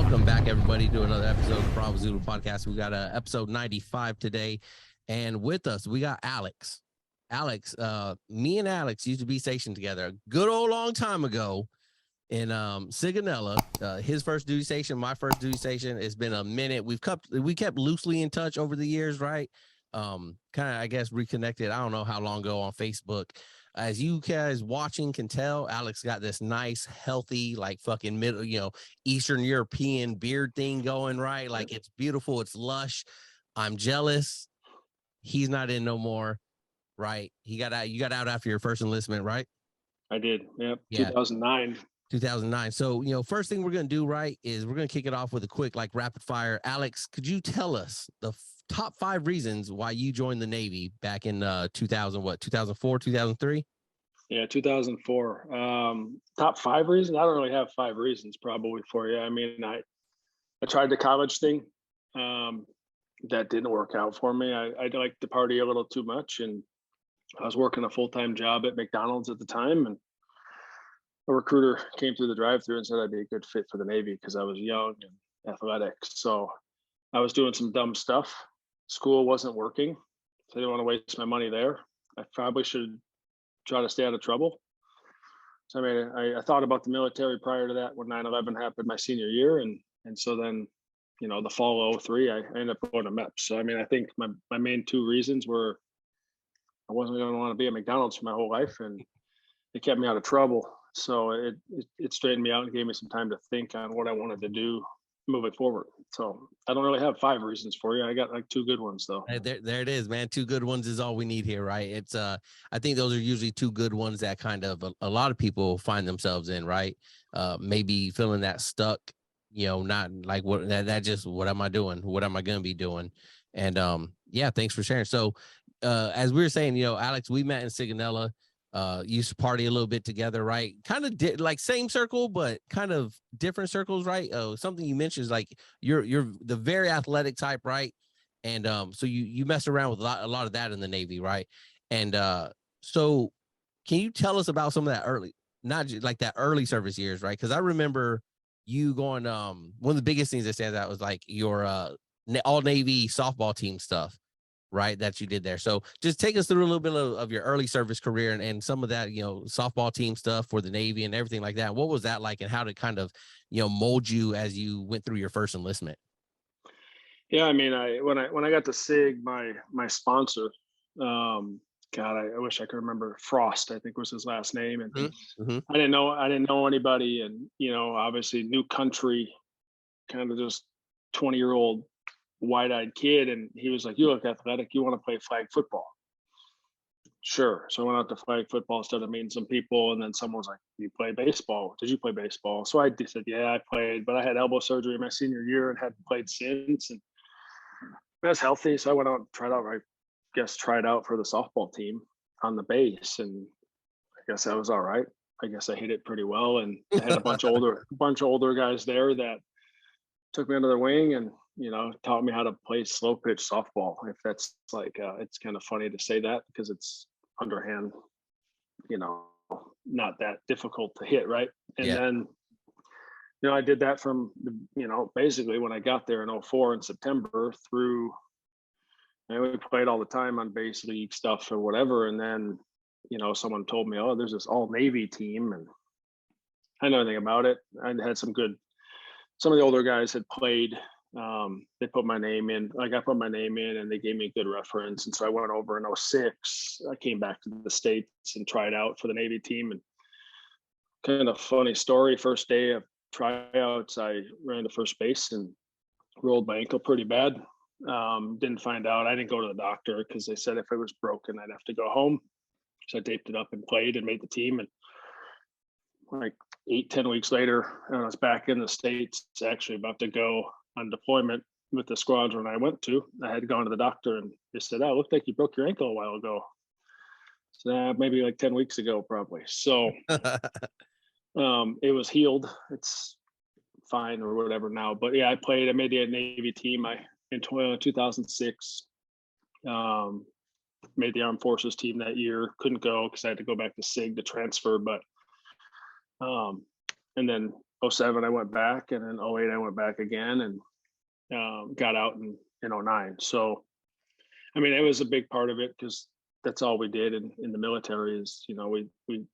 Welcome back, everybody, to another episode of the Bravo Zulu podcast. We got episode 95 today, and with us, we got Alex. Alex, me and Alex used to be stationed together a good old long time ago in Sigonella. His first duty station, my first duty station. It's been a minute. We kept loosely in touch over the years, right? Kind of, I guess, reconnected. I don't know how long ago on Facebook. As you guys watching can tell, Alex got this nice, healthy, like fucking middle, Eastern European beard thing going, right? Like it's beautiful, it's lush. I'm jealous. He's not in no more, right? He got out. You got out after your first enlistment, right? I did. Yep. Yeah. 2009. 2009. So, first thing we're going to do, right, is we're going to kick it off with a quick, like, rapid fire. Alex, could you tell us the top 5 reasons why you joined the Navy back in 2004, 2003? Yeah, 2004. Top 5 reasons? I don't really have 5 reasons probably for you. I mean, I tried the college thing. That didn't work out for me. I liked to party a little too much, and I was working a full-time job at McDonald's at the time, and a recruiter came through the drive-thru and said I'd be a good fit for the Navy because I was young and athletic. So I was doing some dumb stuff. School wasn't working, so I didn't want to waste my money there. I probably should try to stay out of trouble. So I mean, I thought about the military prior to that when 9/11 happened my senior year, and so then, the fall of 03, I ended up going to MEPS. So I mean, I think my main 2 reasons were I wasn't going to want to be at McDonald's for my whole life, and it kept me out of trouble. So it straightened me out and gave me some time to think on what I wanted to do moving forward. So I don't really have 5 reasons for you. I got like 2 good ones though. There it is, man. 2 good ones is all we need here, right? It's I think those are usually 2 good ones that kind of a lot of people find themselves in, right? Maybe feeling that stuck, not like that just what am I doing? What am I gonna be doing? And yeah, thanks for sharing. So as we were saying, Alex, we met in Sigonella. Used to party a little bit together, right? Kind of like same circle, but kind of different circles, right? Something you mentioned is like you're the very athletic type, right? And so you mess around with a lot of that in the Navy, right? And so can you tell us about some of that early, not just like that early service years, right? Because I remember you going one of the biggest things that stands out was like your all Navy softball team stuff, right, that you did there. So just take us through a little bit of your early service career and some of that, softball team stuff for the Navy and everything like that. What was that like, and how did it kind of, mold you as you went through your first enlistment? Yeah, I mean, when I got to SIG, my sponsor, God, I wish I could remember. Frost, I think was his last name, and Mm-hmm. I didn't know anybody, and obviously new country, kind of just 20-year-old wide-eyed kid, and he was like, "You look athletic. You want to play flag football?" Sure. So I went out to flag football, started meeting some people, and then someone was like, "You play baseball? Did you play baseball?" So I said, "Yeah, I played, but I had elbow surgery my senior year and hadn't played since." And I was healthy, so I went out and tried out for the softball team on the base, and I guess that was all right. I guess I hit it pretty well, and I had a bunch of older guys there that took me under their wing and taught me how to play slow pitch softball. If that's like it's kind of funny to say that because it's underhand, not that difficult to hit, right? And Yeah. then I did that from basically when I got there in 04 in September through, we played all the time on base league stuff or whatever. And then, someone told me, "Oh, there's this all Navy team." And I didn't know anything about it. I had some of the older guys had played. They put my name in. Like I put my name in and they gave me a good reference. And so I went over in 06. I came back to the States and tried out for the Navy team. And kind of funny story, first day of tryouts, I ran to first base and rolled my ankle pretty bad. Didn't find out. I didn't go to the doctor because they said if it was broken, I'd have to go home. So I taped it up and played and made the team. And like 8-10 weeks later, I was back in the States, actually about to go on deployment with the squadron I went to. I had gone to the doctor and they said, "Oh, it looked like you broke your ankle a while ago." So maybe like 10 weeks ago, probably. So it was healed. It's fine or whatever now. But yeah, I made the Navy team. In 2006, made the Armed Forces team that year. Couldn't go because I had to go back to SIG to transfer. But and then '07 I went back, and then '08 I went back again, and got out in '09. So I mean, it was a big part of it because that's all we did in the military is, we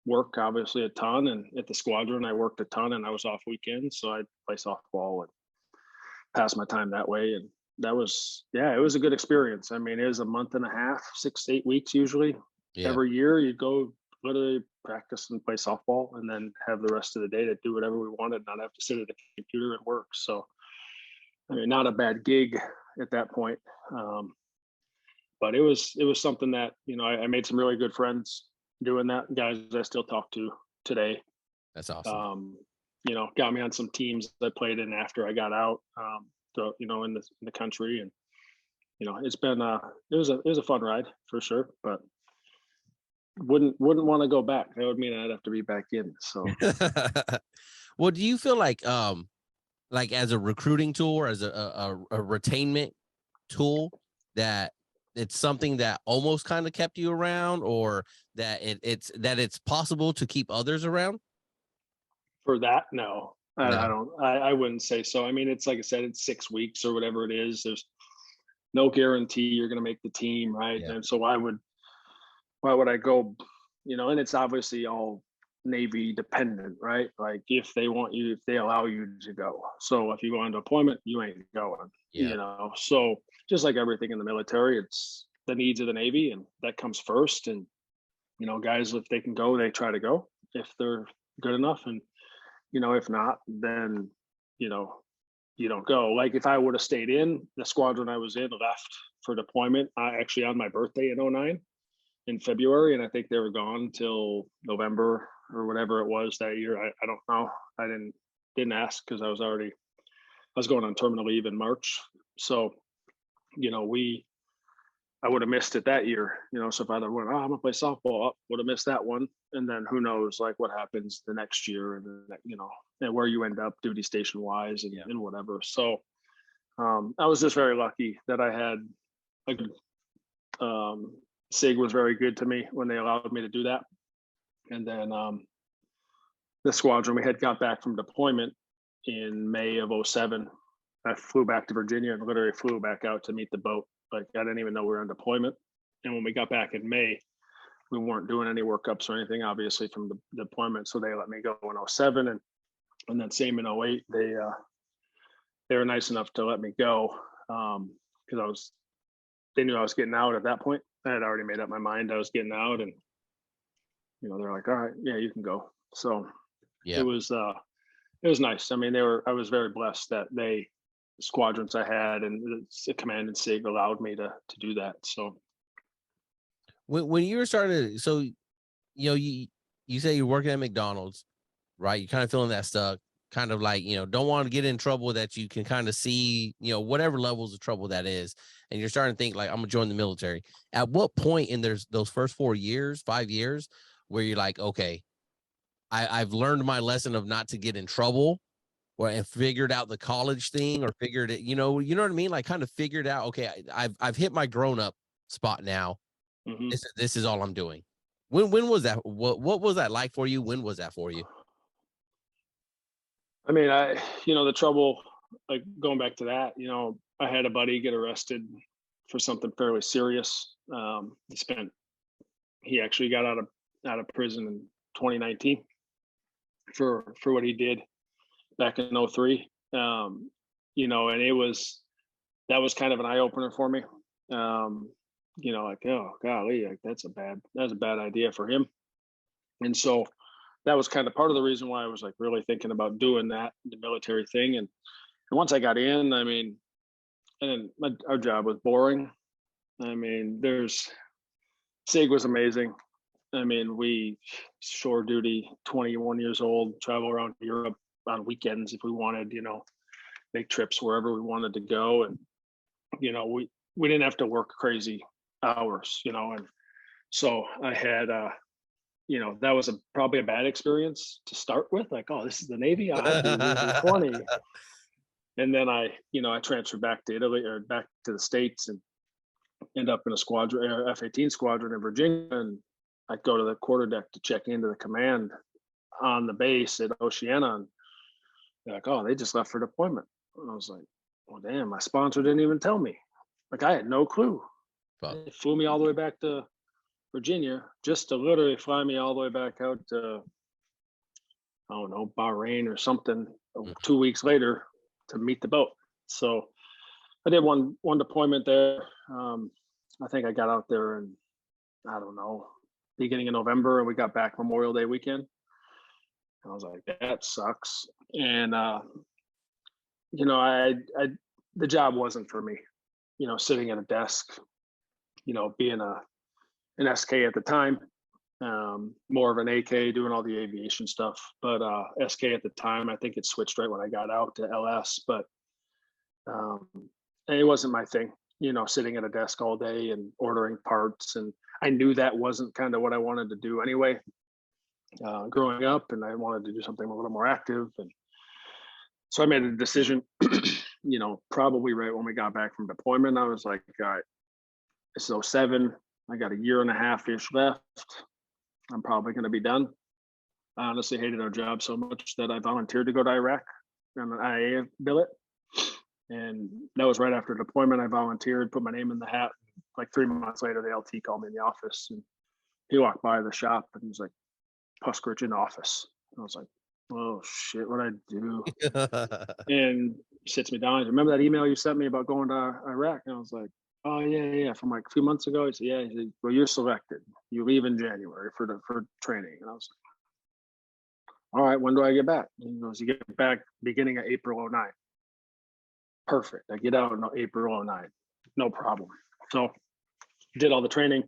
work obviously a ton, and at the squadron I worked a ton, and I was off weekends, so I'd play softball and pass my time that way. And that was, yeah, it was a good experience. I mean, it was a month and a half, 6 to 8 weeks usually. Yeah, Every year you'd go literally practice and play softball, and then have the rest of the day to do whatever we wanted, not have to sit at a computer and work. So I mean, not a bad gig at that point. Um, but it was something that, I made some really good friends doing that, guys I still talk to today. that's awesome. um, got me on some teams I played in after I got out, in the country. And it's been it was a fun ride for sure, but wouldn't want to go back. That would mean I'd have to be back in. So Well, do you feel like as a recruiting tool or as a retainment tool, that it's something that almost kind of kept you around, or that it's possible to keep others around? for that, no, I No. don't. I wouldn't say so. I mean, it's like I said, it's 6 weeks or whatever it is. There's no guarantee you're going to make the team, right? Yeah. And so why would I go? And it's obviously all Navy dependent, right? Like if they want you, if they allow you to go. So if you go on deployment, you ain't going. Yeah. So just like everything in the military, it's the needs of the Navy, and that comes first. And guys, if they can go, they try to go if they're good enough. And if not, then you know you don't go. Like if I would have stayed in the squadron I was in, left for deployment, I actually on my birthday in '09 in February, and I think they were gone till November or whatever it was that year. I don't know. I didn't ask because I was going on terminal leave in March. So, we I would have missed it that year. So if I'd have went, I'm gonna play softball, would have missed that one. And then who knows like what happens the next year, and then and where you end up duty station wise, and, Yeah. and whatever. So I was just very lucky that I had a good SIG was very good to me when they allowed me to do that. And then the squadron, we had got back from deployment in May of '07. I flew back to Virginia and literally flew back out to meet the boat. Like I didn't even know we were on deployment. And when we got back in May, we weren't doing any workups or anything, obviously, from the deployment. So they let me go in '07. And then same in '08, they were nice enough to let me go because they knew I was getting out at that point. I had already made up my mind I was getting out, and they're like, all right, yeah, you can go. So it Yeah. was it was nice. I mean, I was very blessed that squadrons I had and the command and SIG allowed me to do that. So When you were started, so you say you're working at McDonald's, right? You're kind of feeling that stuck, kind of like, don't want to get in trouble that you can kind of see, whatever levels of trouble that is. And you're starting to think like, I'm gonna join the military. At what point in those first 4 years, 5 years, where you're like, okay, I've learned my lesson of not to get in trouble, or and figured out the college thing, or figured it, you know what I mean? Like kind of figured out, okay, I've hit my grown up spot now. mhm. This is all I'm doing. When was that? What was that like for you? When was that for you? I mean, the trouble, like going back to that, I had a buddy get arrested for something fairly serious. He actually got out of prison in 2019 for what he did back in '03. And that was kind of an eye opener for me. Like, oh golly, like that's a bad idea for him. And so that was kind of part of the reason why I was like really thinking about doing that, the military thing. And once I got in, I mean, and our job was boring. I mean, SIG was amazing. I mean, we shore duty, 21 years old, travel around Europe on weekends if we wanted, make trips wherever we wanted to go. And, we didn't have to work crazy hours, and so I had, that was probably a bad experience to start with. Like, oh, this is the Navy. I have to do these in 20. And then I transferred back to Italy or back to the States and end up in a squadron, F-18 squadron in Virginia. And I'd go to the quarterdeck to check into the command on the base at Oceana. They're like, oh, they just left for deployment. And I was like, well, damn, my sponsor didn't even tell me. Like, I had no clue. Fuck. They flew me all the way back to Virginia just to literally fly me all the way back out to, I don't know, Bahrain or something, Mm. 2 weeks later to meet the boat. So I did one deployment there. I think I got out there in, I don't know, beginning of November, and we got back Memorial Day weekend. I was like, that sucks. And I the job wasn't for me. Sitting at a desk, being an SK at the time, more of an AK doing all the aviation stuff. But SK at the time, I think it switched right when I got out to LS. But um, it wasn't my thing. Sitting at a desk all day and ordering parts, and I knew that wasn't kind of what I wanted to do anyway. Growing up, and I wanted to do something a little more active, and so I made a decision. Probably right when we got back from deployment, I was like, all right, it's '07. I got a year and a half ish left. I'm probably going to be done. I honestly hated our job so much that I volunteered to go to Iraq on an IA billet. And that was right after deployment. I volunteered, put my name in the hat. Like 3 months later, the LT called me in the office, and he walked by the shop and he was like, Puskarich in the office. And I was like, oh shit, what'd I do? And he sits me down. He said, remember that email you sent me about going to Iraq? And I was like, oh yeah, from like a few months ago. He said, yeah. He said, well, you're selected. You leave in January for training. And I was like, all right, when do I get back? And he goes, you get back beginning of April '09. Perfect. I get out in April '09. No problem. So did all the training,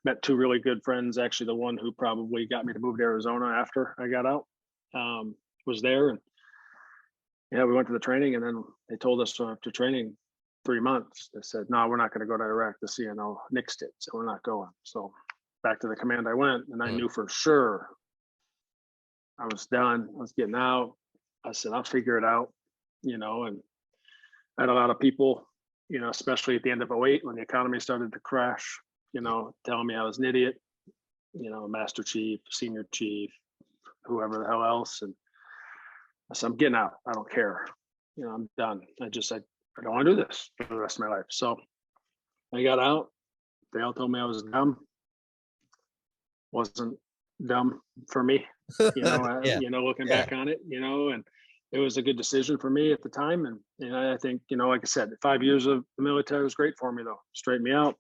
met two really good friends. Actually, the one who probably got me to move to Arizona after I got out was there. And yeah, we went to the training, and then they told us after training 3 months, they said, no, we're not going to go to Iraq. The CNO nixed it, so we're not going. So back to the command I went, and I knew for sure I was done. I was getting out. I said, I'll figure it out, and I had a lot of people, especially at the end of '08 when the economy started to crash, telling me I was an idiot, master chief, senior chief, whoever the hell else. And I said, I'm getting out. I don't care. I'm done. I don't want to do this for the rest of my life. So I got out. They all told me I was dumb. Wasn't dumb for me, Yeah. Looking Yeah. back on it, and it was a good decision for me at the time. And I think, like I said, 5 years of the military was great for me, though. Straightened me out.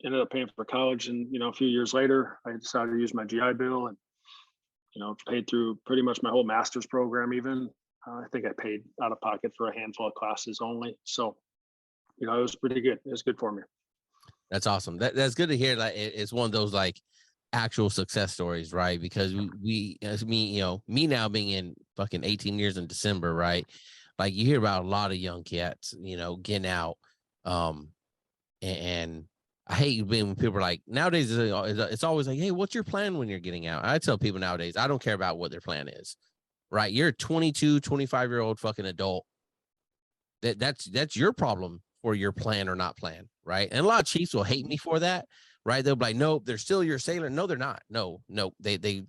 Ended up paying for college. And, a few years later, I decided to use my GI Bill and, paid through pretty much my whole master's program even. I think I paid out of pocket for a handful of classes only. So, it was pretty good. It was good for me. That's awesome. That's good to hear. Like it's one of those like actual success stories, right? Because we as me, me now being in fucking 18 years in December, right? Like you hear about a lot of young cats, getting out. And I hate when people are like, nowadays it's always like, hey, what's your plan when you're getting out? I tell people nowadays, I don't care about what their plan is, right? You're a 22, 25-year-old fucking adult. That's your problem for your plan or not plan, right? And a lot of chiefs will hate me for that, right? They'll be like, nope, they're still your sailor. No, they're not. No, they DD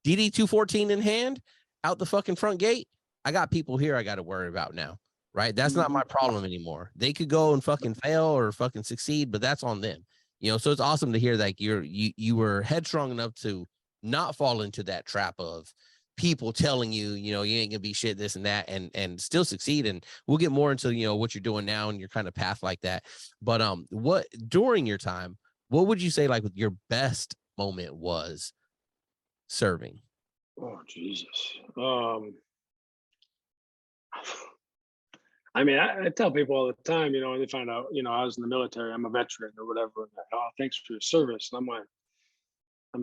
214 in hand out the fucking front gate. I got people here I got to worry about now, right? That's not my problem anymore. They could go and fucking fail or fucking succeed, but that's on them. So it's awesome to hear that you were headstrong enough to not fall into that trap of people telling you, you ain't gonna be shit, this and that, and still succeed. And we'll get more into, what you're doing now and your kind of path like that. But what during your time, what would you say like your best moment was serving? Oh, Jesus. I mean, I tell people all the time, when they find out, I was in the military, I'm a veteran or whatever. And like, oh, thanks for your service. And I'm like,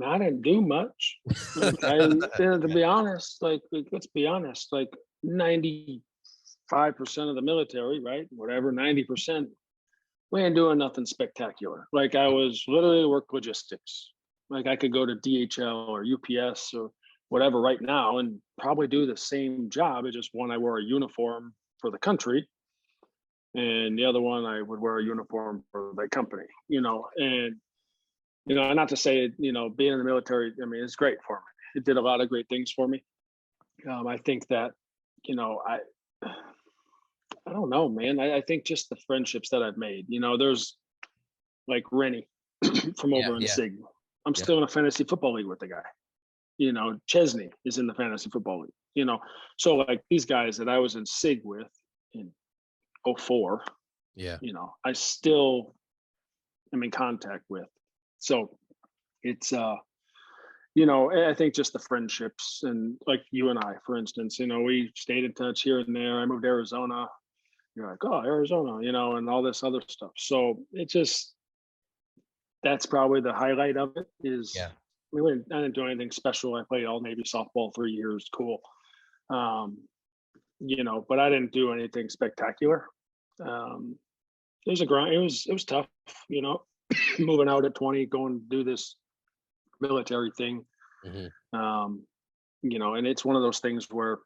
I didn't do much. Like, to be honest, let's be honest, like 95% of the military, right? Whatever, 90%, we ain't doing nothing spectacular. Like I was literally work logistics. Like I could go to DHL or UPS or whatever right now and probably do the same job. It's just one, I wore a uniform for the country, and the other one I would wear a uniform for the company, and not to say, being in the military, I mean, it's great for me. It did a lot of great things for me. I think that, I don't know, man. I think just the friendships that I've made, there's like Rennie from Yeah, over in yeah, SIG. I'm yeah, still in a fantasy football league with the guy. Chesney is in the fantasy football league, So like these guys that I was in SIG with in '04, yeah, I still am in contact with. So it's I think just the friendships and like you and I, for instance, we stayed in touch here and there. I moved to Arizona. You're like, oh, Arizona, and all this other stuff. So it just that's probably the highlight of it is yeah, I didn't do anything special. I played all Navy softball 3 years, cool. Um, but I didn't do anything spectacular. Um, it was a grind. It was tough, moving out at 20, going to do this military thing. hmm, Um, and it's one of those things where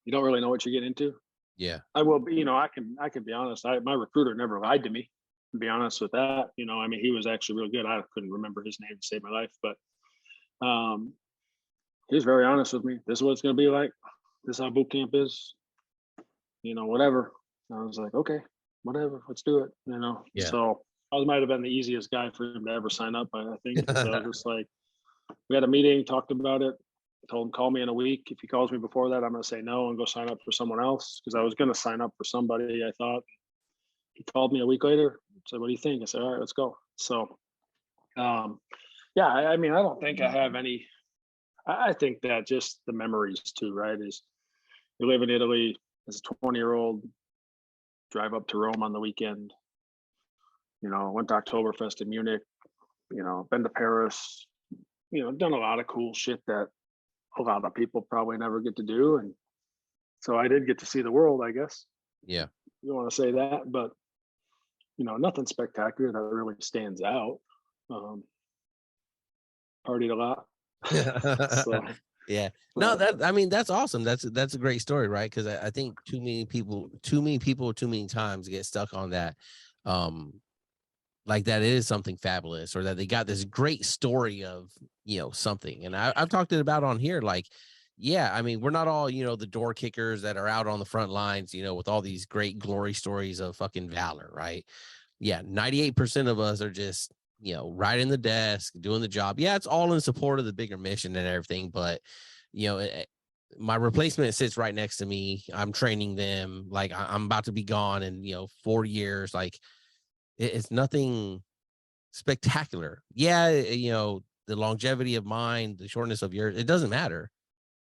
you don't really know what you get into. yeah, I will be, I can be honest. My recruiter never lied to me. To be honest with that, I mean, he was actually real good. I couldn't remember his name to save my life, but um, he was very honest with me. This is what it's going to be like. This is how boot camp is. Whatever. I was like, okay, whatever. Let's do it. yeah. So I might have been the easiest guy for him to ever sign up. I think because I was just like, we had a meeting, talked about it. Told him call me in a week. If he calls me before that, I'm going to say no and go sign up for someone else because I was going to sign up for somebody. I thought he called me a week later. Said, "What do you think?" I said, "All right, let's go." So, yeah. I mean, I don't think I have any. I think that just the memories too, right? Is you live in Italy as a 20-year-old, drive up to Rome on the weekend. Went to Oktoberfest in Munich. Been to Paris. Done a lot of cool shit that a lot of people probably never get to do, and so I did get to see the world, I guess. Yeah. You want to say that, but nothing spectacular that really stands out. Um, Partied a lot, so Yeah. No, but that I mean that's awesome. That's a great story, right? Because I think too many times get stuck on that. Um, like that is something fabulous, or that they got this great story of something. And I've talked it about on here. Like, yeah, I mean, we're not all the door kickers that are out on the front lines, with all these great glory stories of fucking valor, right? Yeah, 98% of us are just right in the desk doing the job. Yeah, it's all in support of the bigger mission and everything, but you know it, my replacement sits right next to me. I'm training them. Like I'm about to be gone in 4 years. Like it's nothing spectacular. Yeah, the longevity of mine, the shortness of yours, it doesn't matter,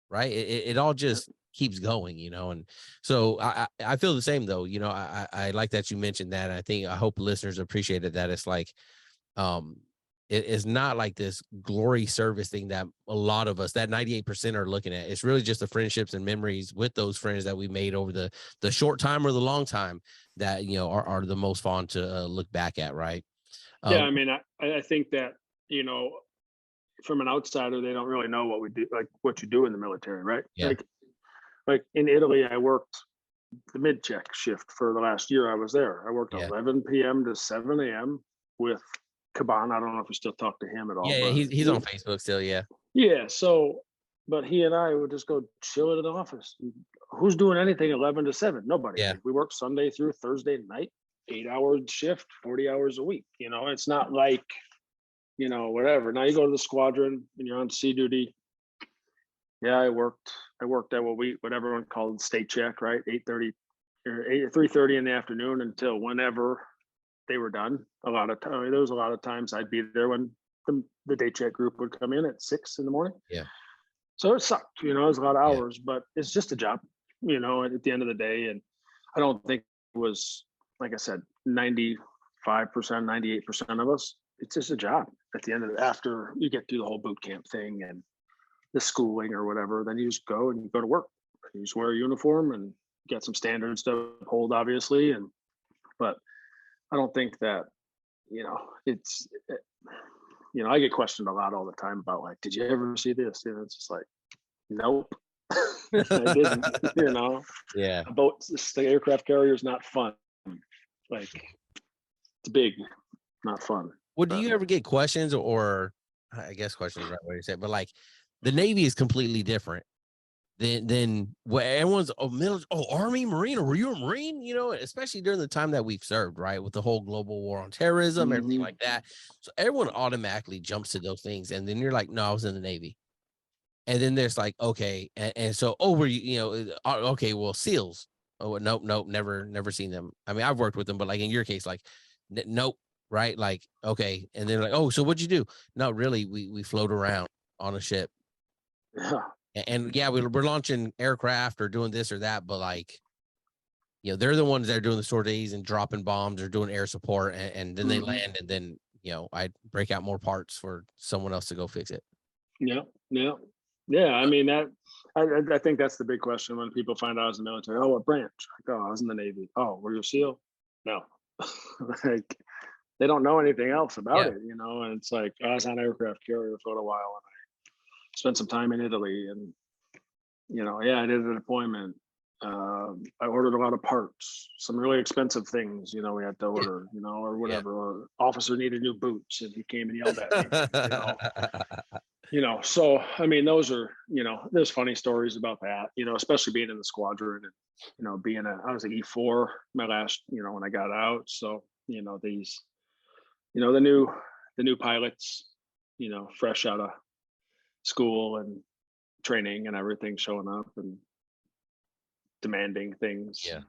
right? It all yeah, just keeps going, and so I feel the same though. I like that you mentioned that. I hope listeners appreciated that. It's like um it's not like this glory service thing that a lot of us, that 98% are looking at. It's really just the friendships and memories with those friends that we made over the short time or the long time that are the most fun to look back at, right? yeah. um I mean, I think that you know, from an outsider, they don't really know what we do, like what you do in the military, right? yeah, Like in Italy, I worked the mid check shift for the last year I was there. I worked yeah, 11 p.m. to 7 a.m. with Caban. I don't know if we still talk to him at all, yeah, but he's on Facebook still, yeah, yeah. So, but he and I would just go chill at the office. Who's doing anything 11 to 7? Nobody. yeah, Like we work Sunday through Thursday night, 8 hour shift, 40 hours a week. It's not like, whatever. Now you go to the squadron and you're on sea duty. Yeah, I worked at what everyone called state check, right? 8:30 or 3:30 in the afternoon until whenever they were done. A lot of time there was a lot of times I'd be there when the day check group would come in at 6 in the morning. yeah, So it sucked, it was a lot of yeah, hours, but it's just a job, at the end of the day. And I don't think it was, like I said, 95%, 98% of us, it's just a job at the end of after you get through the whole boot camp thing and the schooling or whatever, then you just go and you go to work. You just wear a uniform and get some standards to uphold, obviously. But I don't think that, it's, I get questioned a lot all the time about like, did you ever see this? It's just like, nope, I didn't. yeah. A boat, the aircraft carrier is not fun. Like it's big, not fun. Well, do But you ever get questions, or I guess questions is the right way to say it, but like the Navy is completely different. then what everyone's Army, Marine, or were you a Marine? You know, especially during the time that we've served, right? With the whole global war on terrorism, everything Hmm. like that. So everyone automatically jumps to those things. And then you're like, no, I was in the Navy. And then there's like, okay, and so were you, okay, well, SEALs. Oh, nope, nope, never seen them. I mean, I've worked with them, but like in your case, like, nope, right? Like, okay, and then like, oh, so what'd you do? No, really, we float around on a ship, Yeah. and yeah, we're launching aircraft or doing this or that, but like, they're the ones that are doing the sorties and dropping bombs or doing air support, and then they Hmm. land, and then I break out more parts for someone else to go fix it. Yeah. Yeah. Yeah. I mean, I think that's the big question when people find out I was in the military. Oh, what branch? Like, oh, I was in the Navy. Oh, were you a SEAL? No. Like, they don't know anything else about Yeah. it, and it's like I was on aircraft carrier for a while and I spent some time in Italy and yeah, I did a deployment. I ordered a lot of parts, some really expensive things, we had to order, or Yeah. whatever. Or officer needed new boots and he came and yelled at me, you know. Yeah. So I mean, those are, there's funny stories about that, especially being in the squadron and I was an E4 my last, when I got out. So, these, the new pilots, fresh out of school and training and everything showing up and demanding things, Yeah.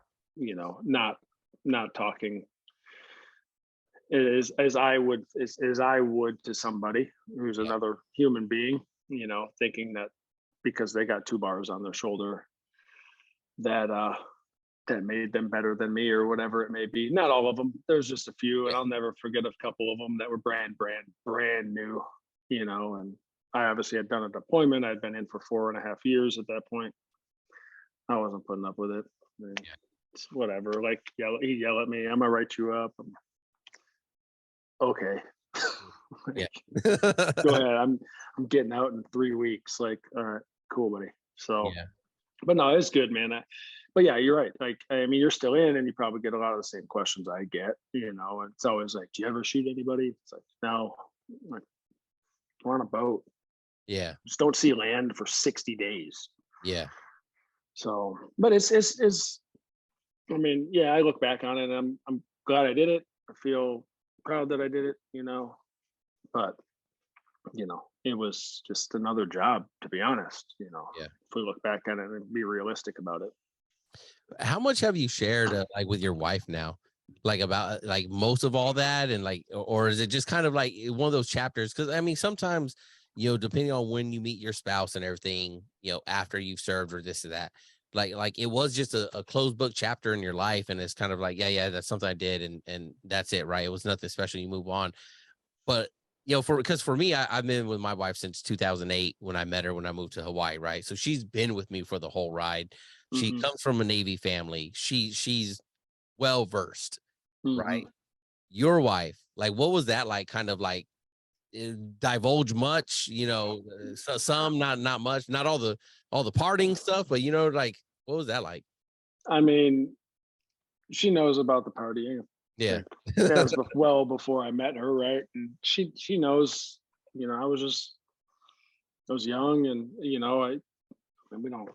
not talking as I would to somebody who's Yeah. another human being, thinking that because they got 2 bars on their shoulder that made them better than me or whatever it may be. Not all of them. There's just a few, and I'll never forget a couple of them that were brand new, and I obviously had done a deployment. I'd been in for 4.5 years at that point. I wasn't putting up with it. And it's whatever. Like he'd yell at me. I'm gonna write you up. Okay. Yeah. Like, go ahead. I'm getting out in 3 weeks. Like, all right, cool, buddy. So, Yeah. but no, it's good, man. But yeah, you're right. Like, I mean, you're still in, and you probably get a lot of the same questions I get. And it's always like, do you ever shoot anybody? It's like, no. Like, we're on a boat. Yeah. Just don't see land for 60 days. Yeah. So, but it's. I mean, yeah, I look back on it, and I'm glad I did it. I feel proud that I did it. But it was just another job, to be honest. Yeah. If we look back at it and be realistic about it. How much have you shared like with your wife now? Like about like most of all that, and like, or is it just kind of like one of those chapters? Because I mean, sometimes depending on when you meet your spouse and everything, after you've served or this or that, like it was just a closed book chapter in your life, and it's kind of like, yeah, that's something I did, and that's it, right? It was nothing special. You move on, but because for me, I've been with my wife since 2008 when I met her when I moved to Hawaii, right? So she's been with me for the whole ride. She Hmm. comes from a Navy family. She's well versed, Hmm. right? Your wife, like, what was that like? Kind of like divulge much, some, not much, not all the parting stuff, but like, what was that like? I mean, she knows about the partying. Yeah. Like, that was well before I met her, right? And she knows. I was young, and and we don't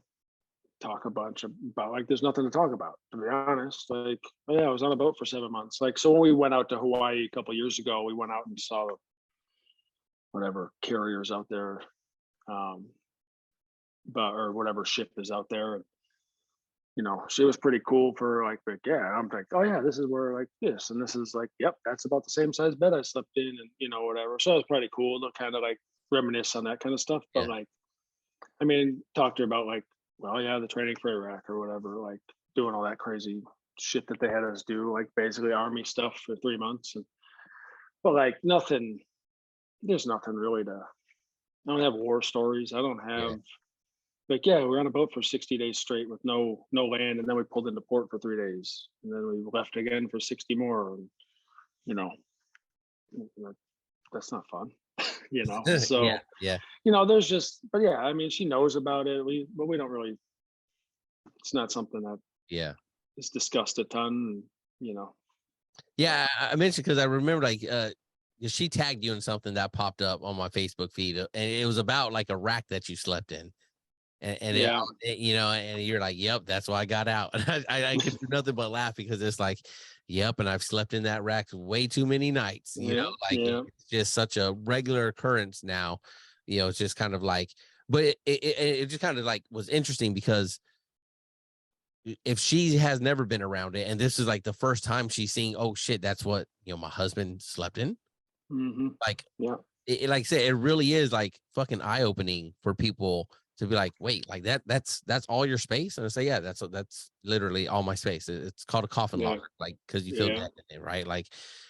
talk a bunch about, like, there's nothing to talk about, to be honest. Like, oh, yeah, I was on a boat for 7 months. Like, so when we went out to Hawaii a couple of years ago, we went out and saw whatever carriers out there, um, but or whatever ship is out there. And she was pretty cool for like, yeah, I'm like, oh yeah, this is where like this, and this is like, yep, that's about the same size bed I slept in, and whatever. So it was pretty cool to kind of like reminisce on that kind of stuff. But Yeah. like, I mean, talk to her about like, well, yeah, the training for Iraq or whatever, like doing all that crazy shit that they had us do, like basically army stuff for 3 months. And but like nothing, there's nothing really to. I don't have war stories. I don't Yeah. have like, yeah, we were on a boat for 60 days straight with no land, and then we pulled into port for 3 days, and then we left again for 60 more. And you know, that's not fun, Yeah. So Yeah. there's just, but yeah, I mean, she knows about it. But we don't really. It's not something that Yeah. is discussed a ton. You know. Yeah, I mentioned because I remember like she tagged you in something that popped up on my Facebook feed, and it was about like a rack that you slept in. and Yeah. you know, and you're like, yep, that's why I got out. And I can do nothing but laugh because it's like, yep, and I've slept in that rack way too many nights, you know, Yeah. like Yeah. it's just such a regular occurrence now. You know, it's just kind of like, but it just kind of like was interesting because if she has never been around it and this is like the first time she's seeing, oh shit, that's what, you know, my husband slept in. Hmm. Like Yeah. like I said, it really is like fucking eye opening for people to be like, wait, like that's all your space, and I say, yeah, that's literally all my space. It's called a coffin Yeah. locker, like because you feel Yeah. dead in it, right? Like,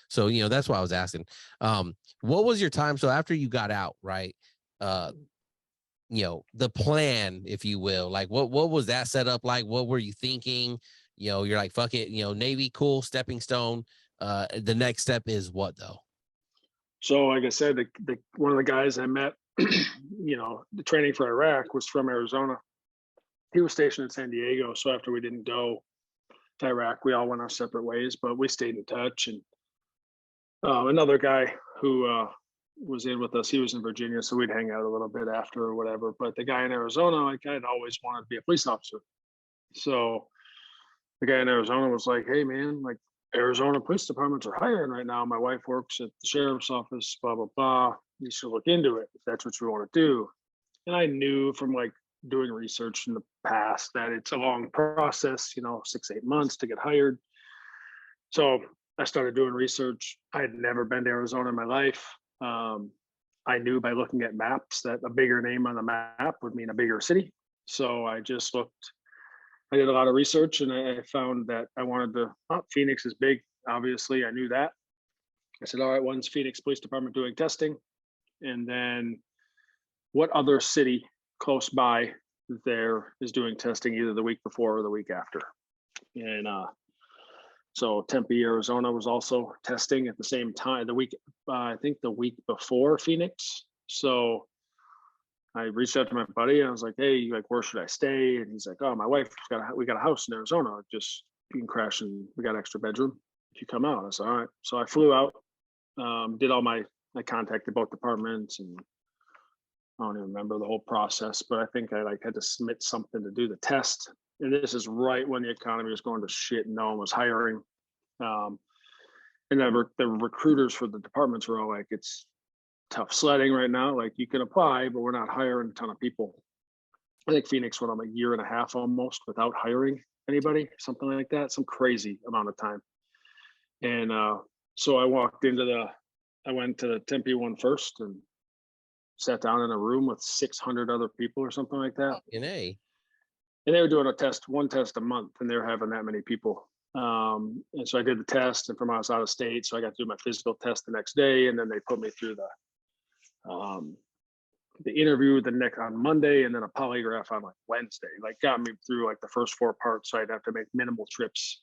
so you know that's why I was asking. What was your time? So after you got out, right? Uh, you know, the plan, if you will, like what was that set up like? What were you thinking? You know, you're like, fuck it, you know, Navy, cool, stepping stone. The next step is what though? So, like I said, the one of the guys I met, the training for Iraq was from Arizona. He was stationed in San Diego. So after we didn't go to Iraq, we all went our separate ways, but we stayed in touch. And another guy who was in with us, he was in Virginia, so we'd hang out a little bit after or whatever. But the guy in Arizona, like I'd always wanted to be a police officer. So the guy in Arizona was like, "Hey, man, like Arizona police departments are hiring right now. My wife works at the sheriff's office, blah, blah, blah. You should look into it if that's what you want to do." And I knew from like doing research in the past that it's a long process, 6, 8 months to get hired. So I started doing research. I had never been to Arizona in my life. Um, I knew by looking at maps that a bigger name on the map would mean a bigger city. So I just looked, I did a lot of research and I found that I wanted to, Phoenix is big. Obviously, I knew that. I said, all right, when's Phoenix Police Department doing testing? And then what other city close by there is doing testing either the week before or the week after? And so Tempe, Arizona was also testing at the same time. I think the week before Phoenix. So I reached out to my buddy and I was like, "Hey, like, where should I stay?" And he's like, "Oh, my wife we got a house in Arizona. Just you can crash and we got an extra bedroom if you come out." I said, "All right." So I flew out, did all I contacted both departments and I don't even remember the whole process, but I think I like had to submit something to do the test. And this is right when the economy was going to shit and no one was hiring. Um, and then the recruiters for the departments were all like, "It's tough sledding right now. Like you can apply, but we're not hiring a ton of people." I think Phoenix went on a year and a half almost without hiring anybody, something like that, some crazy amount of time. And so I went to the Tempe one first and sat down in a room with 600 other people or something like that. Fucking A. And they were doing one test a month, and they were having that many people. And so I did the test, and from I was out of state, so I got to do my physical test the next day, and then they put me through the interview the next on Monday, and then a polygraph on like Wednesday. Like got me through like the first 4 parts, so I'd have to make minimal trips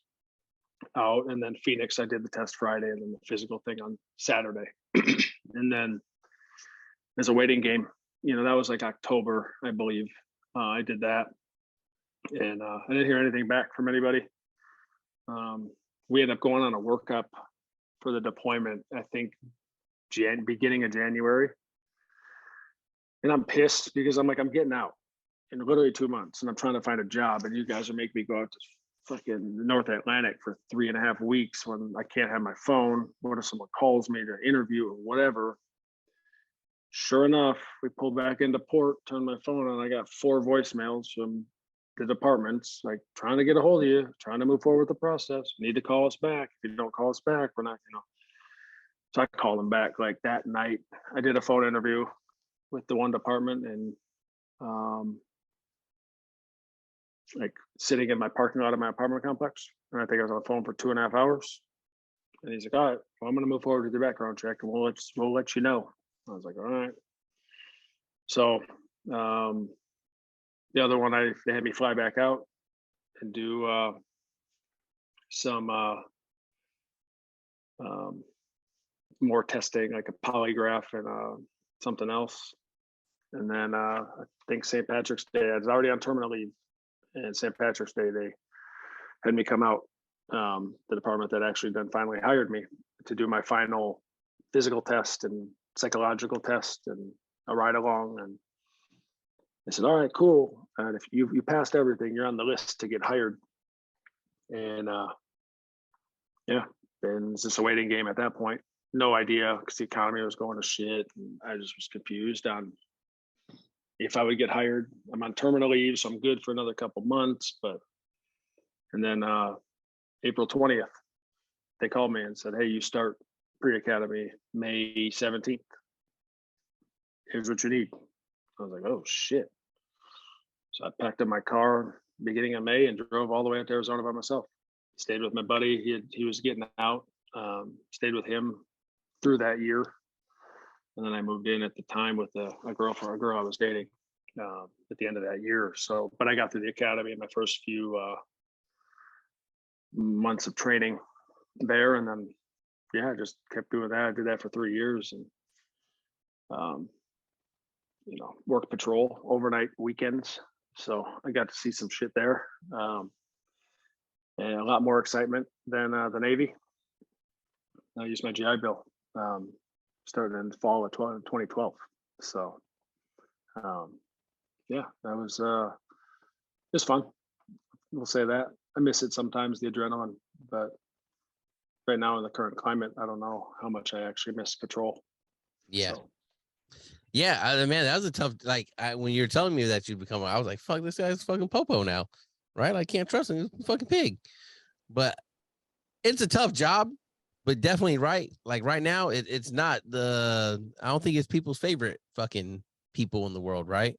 out, and then Phoenix, I did the test Friday, and then the physical thing on Saturday, and then there's a waiting game. That was like October, I believe. I did that, and I didn't hear anything back from anybody. We ended up going on a workup for the deployment, I think beginning of January. And I'm pissed because I'm like, I'm getting out in literally 2 months and I'm trying to find a job. And you guys are making me go out to fucking North Atlantic for 3.5 weeks when I can't have my phone. What if someone calls me to interview or whatever? Sure enough, we pulled back into port, turned my phone on. I got 4 voicemails from the departments, like trying to get a hold of you, trying to move forward with the process. You need to call us back. If you don't call us back, we're not. So I called them back like that night. I did a phone interview with the one department and like sitting in my parking lot of my apartment complex. And I think I was on the phone for 2.5 hours. And he's like, "All right, well, I'm going to move forward with the background check and we'll let you know." I was like, "All right." So the other one, they had me fly back out and do some more testing, like a polygraph and something else. And then I think St. Patrick's Day, I was already on terminal leave. And St. Patrick's Day, they had me come out, the department that actually then finally hired me to do my final physical test and psychological test and a ride along. They said, all right, cool. And if you passed everything, you're on the list to get hired. And yeah, then it's just a waiting game at that point. No idea because the economy was going to shit. And I just was confused on if I would get hired. I'm on terminal leave, so I'm good for another couple months. And then April 20th, they called me and said, hey, you start pre-academy May 17th. Here's what you need. I was like, oh shit. So I packed up my car beginning of May and drove all the way out to Arizona by myself. Stayed with my buddy. He was getting out. Stayed with him through that year. And then I moved in at the time with a girl I was dating at the end of that year. So, but I got through the academy in my first few months of training there. And then, yeah, I just kept doing that. I did that for 3 years and, work patrol overnight weekends. So I got to see some shit there. And a lot more excitement than the Navy. I used my GI Bill. Started in the fall of 2012. So, yeah, that was just fun. We'll say that. I miss it sometimes, the adrenaline, but right now in the current climate, I don't know how much I actually miss patrol. Yeah. So. Yeah, man, that was a tough. Like when you were telling me that you become, I was like, "Fuck, this guy's fucking popo now, right? I can't trust him. He's a fucking pig." But it's a tough job, but definitely right. Like right now, it's not I don't think it's people's favorite fucking people in the world, right?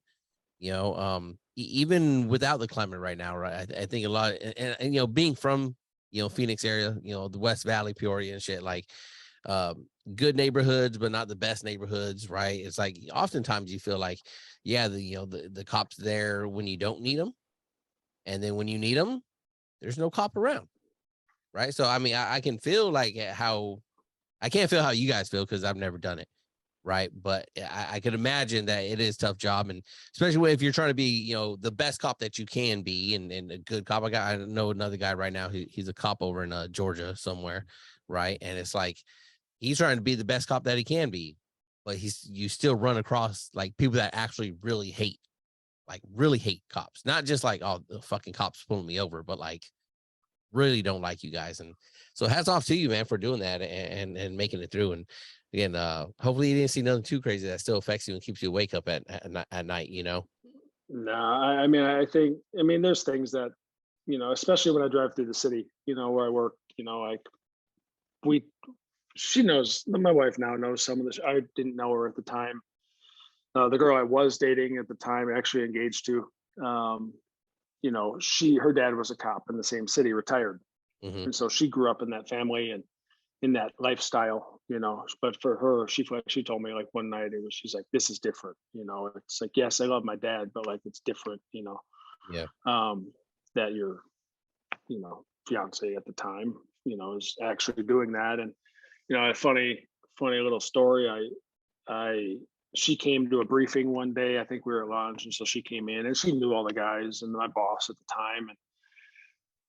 Even without the climate right now, right? I think a lot, and being from Phoenix area, the West Valley, Peoria, and shit, like. Good neighborhoods, but not the best neighborhoods, right? It's like oftentimes you feel like, yeah, the cops there when you don't need them, and then when you need them, there's no cop around, right? So I mean, I can feel like I can't feel how you guys feel because I've never done it, right? But I could imagine that it is a tough job, and especially if you're trying to be, the best cop that you can be, and a good cop. I know another guy right now. He's a cop over in Georgia somewhere, right? And it's like. He's trying to be the best cop that he can be, but you still run across like people that actually really hate cops. Not just like, oh, the fucking cops pulling me over, but like really don't like you guys. And so hats off to you, man, for doing that and making it through. And again, hopefully you didn't see nothing too crazy that still affects you and keeps you awake up at night, No, I mean, there's things that, especially when I drive through the city, where I work, she knows, my wife now knows some of this. I didn't know her at the time. The girl I was dating at the time, actually engaged to, her dad was a cop in the same city, retired. Mm-hmm. And so she grew up in that family and in that lifestyle, but for her, she told me like one night she's like, this is different. It's like, yes, I love my dad, but like, it's different, Yeah. That your, fiance at the time, is actually doing that. And, a funny little story. She came to a briefing one day. I think we were at lunch, and so she came in, and she knew all the guys and my boss at the time. And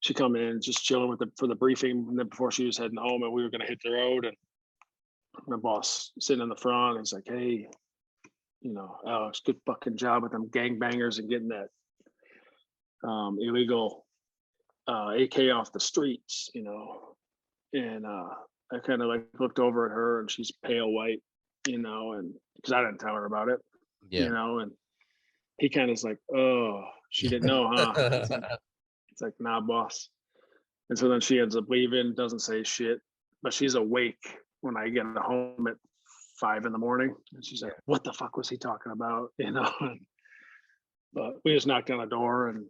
she come in just chilling for the briefing, and then before she was heading home, and we were going to hit the road. And my boss sitting in the front, and he's like, "Hey, Alex, good fucking job with them gangbangers and getting that illegal AK off the streets." And I kind of like looked over at her, and she's pale white, and because I didn't tell her about it, and he kind of is like, "Oh, she didn't know, huh?" It's like, nah, boss. And so then she ends up leaving, doesn't say shit, but she's awake when I get home at 5 a.m. and she's like, "What the fuck was he talking about?" But we just knocked on the door, and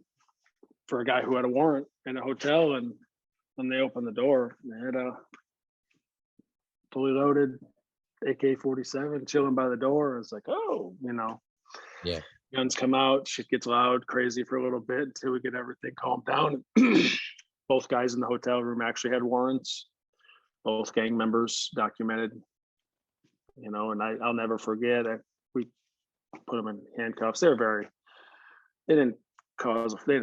for a guy who had a warrant in a hotel, and when they opened the door, they had a fully loaded AK-47 chilling by the door. It's like, oh, Yeah. Guns come out, shit gets loud, crazy for a little bit until we get everything calmed down. Both guys in the hotel room actually had warrants, both gang members documented, and I'll never forget it. We put them in handcuffs. They didn't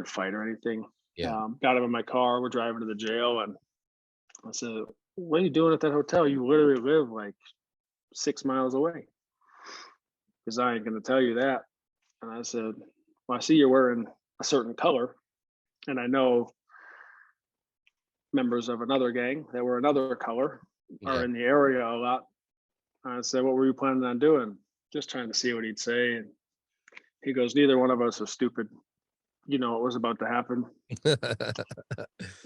fight or anything. Yeah. Got them in my car. We're driving to the jail, and I said, "What are you doing at that hotel? You literally live like 6 miles away." Because I ain't going to tell you that. And I said, well, I see you're wearing a certain color, and I know members of another gang that were another color are Yeah. in the area a lot. I said, what were you planning on doing? Just trying to see what he'd say. And he goes, neither one of us are stupid. You know what was about to happen.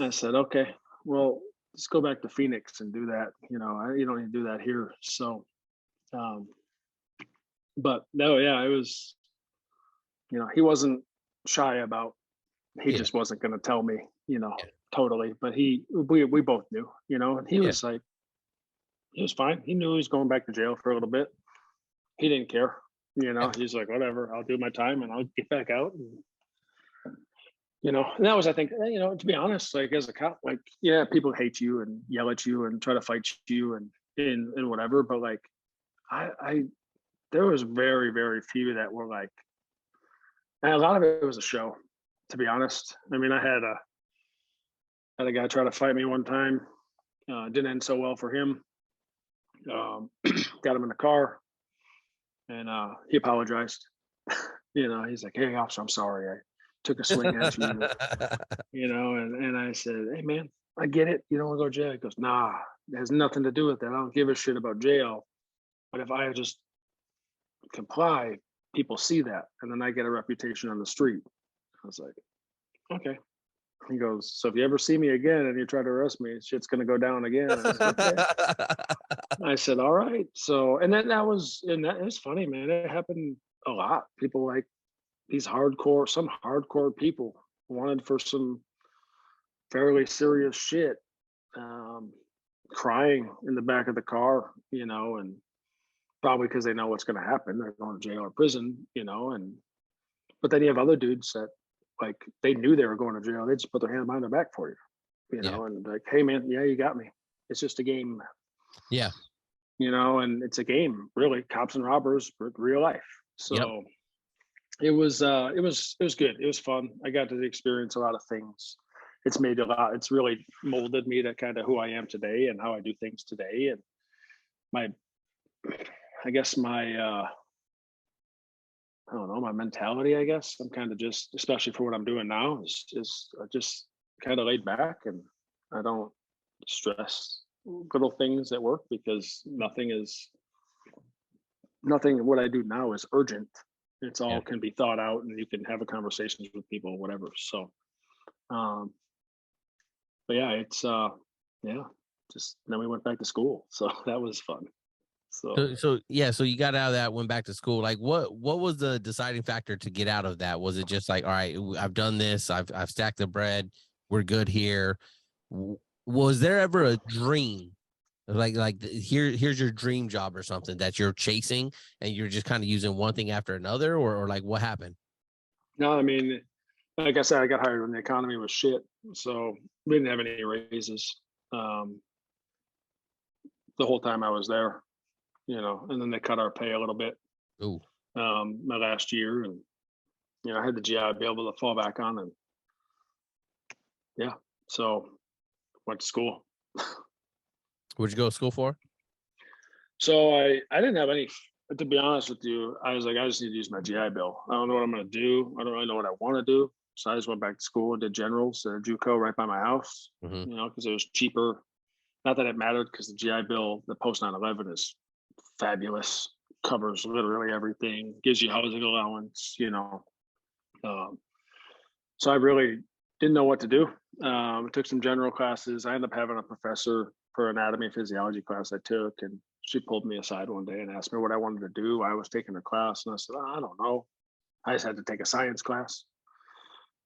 I said, okay, well, let's go back to Phoenix and do that. You know, you don't need to do that here. So, um, but no, yeah, it was, you know, he wasn't shy about, he Yeah. just wasn't going to tell me, you know, Yeah. totally. But we both knew, you know, and he Yeah. was like, he was fine. He knew he was going back to jail for a little bit. He didn't care, you Yeah. know, he's like, whatever, I'll do my time and I'll get back out. And, you know, and that was, I think, you know, to be honest, like as a cop, like, yeah, people hate you and yell at you and try to fight you and whatever. But like, I, there was very, very few that were like, and a lot of it was a show, to be honest. I mean, I had a guy try to fight me one time. Didn't end so well for him. Got him in the car and he apologized. You know, he's like, hey, officer, I'm sorry. I took a swing at you, you know, and I said, hey, man, I get it. You don't want to go to jail. He goes, nah, it has nothing to do with that. I don't give a shit about jail. But if I just comply, people see that. And then I get a reputation on the street. I was like, okay. He goes, so if you ever see me again and you try to arrest me, shit's going to go down again. I said, okay. I said, all right. So, and then it was funny, man. It happened a lot. People like some hardcore people wanted for some fairly serious shit, um, crying in the back of the car, you know, and probably because they know what's going to happen. They're going to jail or prison, you know, but then you have other dudes that like they knew they were going to jail. They just put their hand behind their back for you, you Yeah. know, and like, hey man, yeah, you got me. It's just a game, Yeah. you know, and it's a game, really. Cops and robbers, real life. Yep. So it was good. It was fun. I got to experience a lot of things. It's made a lot. It's really molded me to kind of who I am today and how I do things today. And my, I guess I don't know, my mentality. I guess I'm kind of just, especially for what I'm doing now, is just kind of laid back and I don't stress little things at work because nothing what I do now is urgent. It's Yeah. all can be thought out and you can have a conversations with people, whatever. So um but yeah, it's yeah, just then we went back to school. So that was fun. So So yeah, so you got out of that, went back to school. Like what was the deciding factor to get out of that? Was it just like, all right, I've done this, I've stacked the bread, we're good here? Was there ever a dream? Here's your dream job or something that you're chasing and you're just kind of using one thing after another, or like what happened? no, I mean, like I said, I got hired when the economy was shit. So we didn't have any raises um the whole time I was there, you know, and then they cut our pay a little bit Ooh, my last year and you know, I had the GI be able to fall back on and yeah. So went to school. where'd you go to school for? So I didn't have any, to be honest with you, I was like, I just need to use my GI Bill. I don't know what I'm going to do. I don't really know what I want to do. So I just went back to school and did generals at a JUCO right by my house, Mm-hmm. you know, because it was cheaper. Not that it mattered because the GI Bill, the post 9/11 is fabulous, covers literally everything, gives you housing allowance, you know. Um, so I really didn't know what to do. Took some general classes. I ended up having a professor for anatomy and physiology class I took, and she pulled me aside one day and asked me what I wanted to do. I was taking a class, and I said, I don't know. I just had to take a science class.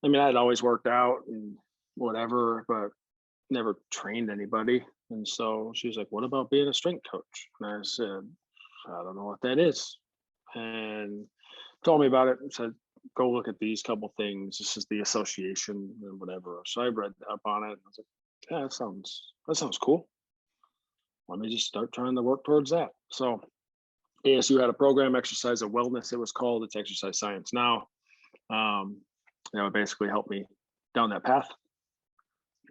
I mean, I'd always worked out and whatever, but never trained anybody. And so she was like, what about being a strength coach? And I said, I don't know what that is. And told me about it and said, go look at these couple things. This is the association and whatever. So I read up on it and I was like, yeah, that sounds cool. Let me just start trying to work towards that. So ASU had a program, Exercise of Wellness, it was called. It's Exercise Science now. It basically helped me down that path.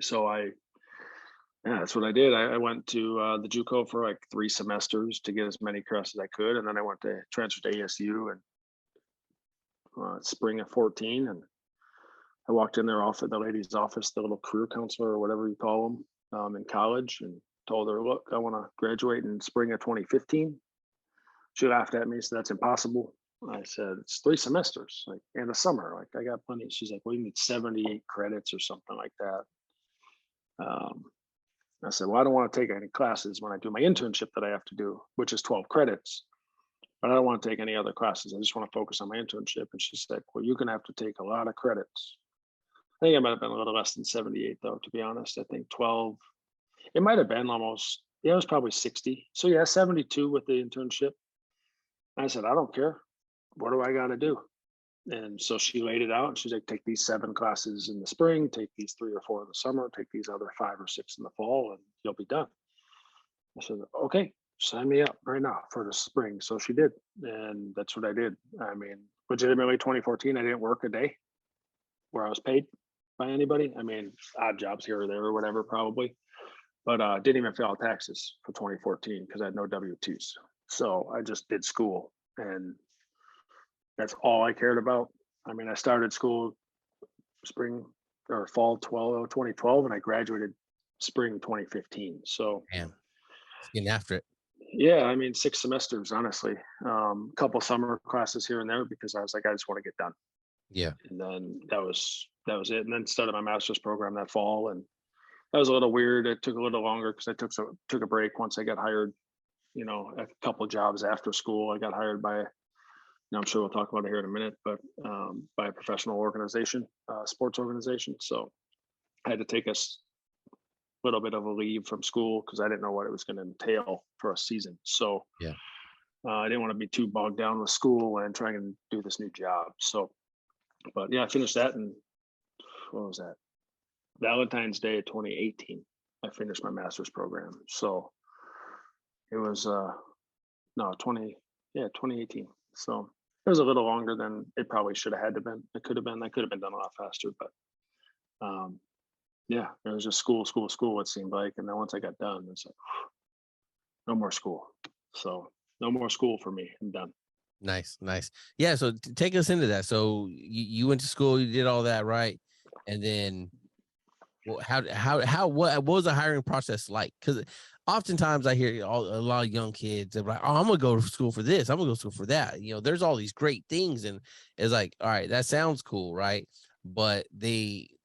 So yeah, that's what I did. I went to the JUCO for like 3 semesters to get as many credits as I could, and then I went to transfer to ASU and spring of 14, and I walked in their office, the lady's office, the little career counselor or whatever you call them, in college, and told her, "Look, I want to graduate in spring of 2015." She laughed at me, said, "That's impossible." I said, "It's 3 semesters, like, in the summer. Like, I got plenty." She's like, "Well, you need 78 credits or something like that." Um, I said, "Well, I don't want to take any classes when I do my internship that I have to do, which is 12 credits. But I don't want to take any other classes. I just want to focus on my internship." And she's like, "Well, you're going to have to take a lot of credits." I think it might have been a little less than 78, though, to be honest. I think 12, it might have been almost, yeah, it was probably 60. So, yeah, 72 with the internship. I said, "I don't care. What do I got to do?" And so she laid it out, and she's like, "Take these 7 classes in the spring, take these 3 or 4 in the summer, take these other 5 or 6 in the fall, and you'll be done." I said, "Okay, sign me up right now for the spring." So she did. And that's what I did. I mean, legitimately 2014, I didn't work a day where I was paid by anybody. I mean, odd jobs here or there or whatever, probably. But didn't even file taxes for 2014 because I had no W-2s. So I just did school, and that's all I cared about. I mean, I started school spring or fall 2012, and I graduated spring 2015. So Man, it's getting after it. yeah, I mean, 6 semesters, honestly. A couple summer classes here and there because I was like, I just want to get done. Yeah. And then that was it. And then started my master's program that fall, and that was a little weird. It took a little longer because I took a break once I got hired. A couple jobs after school. I got hired by, I'm sure we'll talk about it here in a minute, but by a professional organization, sports organization. So I had to take a little bit of a leave from school because I didn't know what it was going to entail for a season. So Yeah. I didn't want to be too bogged down with school and trying to do this new job. So, but yeah, I finished that, and what was that? Valentine's Day of 2018. I finished my master's program. So it was no 2018. So it was a little longer than it probably should have had to been. It could have been. I could have been done a lot faster, but yeah, it was just school, school, school. It seemed like, and then once I got done, it's like no more school. So no more school for me. I'm done. Nice, nice. Yeah. So take us into that. So you went to school, you did all that, right? And then what was the hiring process like? Because oftentimes I hear a lot of young kids, they're like, "Oh, I'm gonna go to school for this. I'm gonna go to school for that." There's all these great things, and it's like, all right, that sounds cool, right? But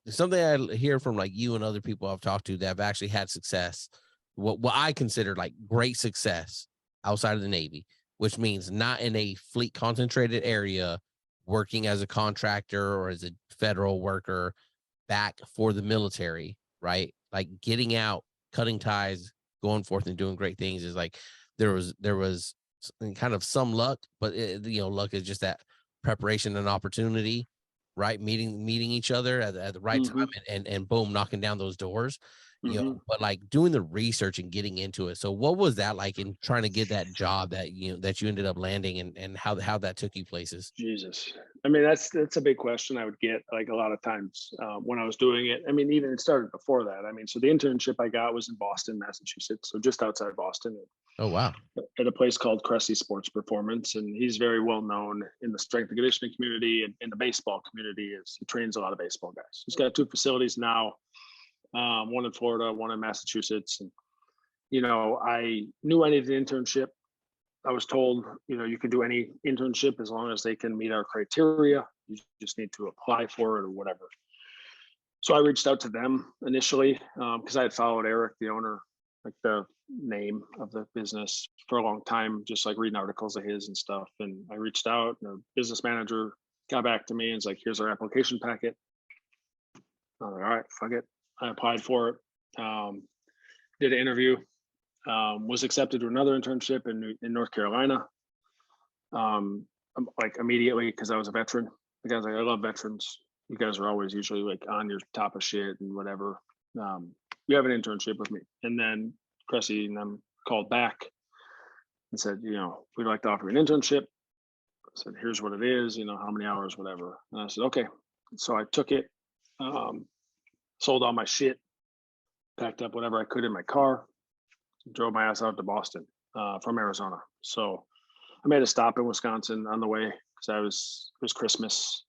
something I hear from like you and other people I've talked to that have actually had success, what I consider like great success outside of the Navy, which means not in a fleet concentrated area, working as a contractor or as a federal worker back for the military, right? Like getting out, cutting ties, going forth and doing great things is like there was kind of some luck, but luck is just that preparation and opportunity, right? Meeting each other at the right Mm-hmm. time and boom, knocking down those doors. Mm-hmm. But like doing the research and getting into it. So what was that like in trying to get that job that you ended up landing, and how that took you places? Jesus. I mean, that's a big question I would get like a lot of times when I was doing it. I mean, even it started before that. I mean, so the internship I got was in Boston, Massachusetts, so just outside Boston, Oh wow. at a place called Cressy Sports Performance, and he's very well known in the strength and conditioning community and in the baseball community. He trains a lot of baseball guys. He's got 2 facilities now, one in Florida, one in Massachusetts, and I knew I needed an internship. I was told, you can do any internship as long as they can meet our criteria. You just need to apply for it or whatever. So I reached out to them initially because I had followed Eric, the owner, like the name of the business, for a long time, just like reading articles of his and stuff. And I reached out, and the business manager got back to me and was like, "Here's our application packet." I was like, "All right, fuck it." I applied for it, did an interview, was accepted to another internship in North Carolina, like immediately because I was a veteran. The guys like, "I love veterans. You guys are always usually like on your top of shit and whatever. You have an internship with me." And then Cressy and them called back and said, "We'd like to offer you an internship." I said, "Here's what it is, how many hours, whatever." And I said, "Okay." So I took it, sold all my shit, packed up whatever I could in my car, drove my ass out to Boston from Arizona. So I made a stop in Wisconsin on the way because it was Christmas.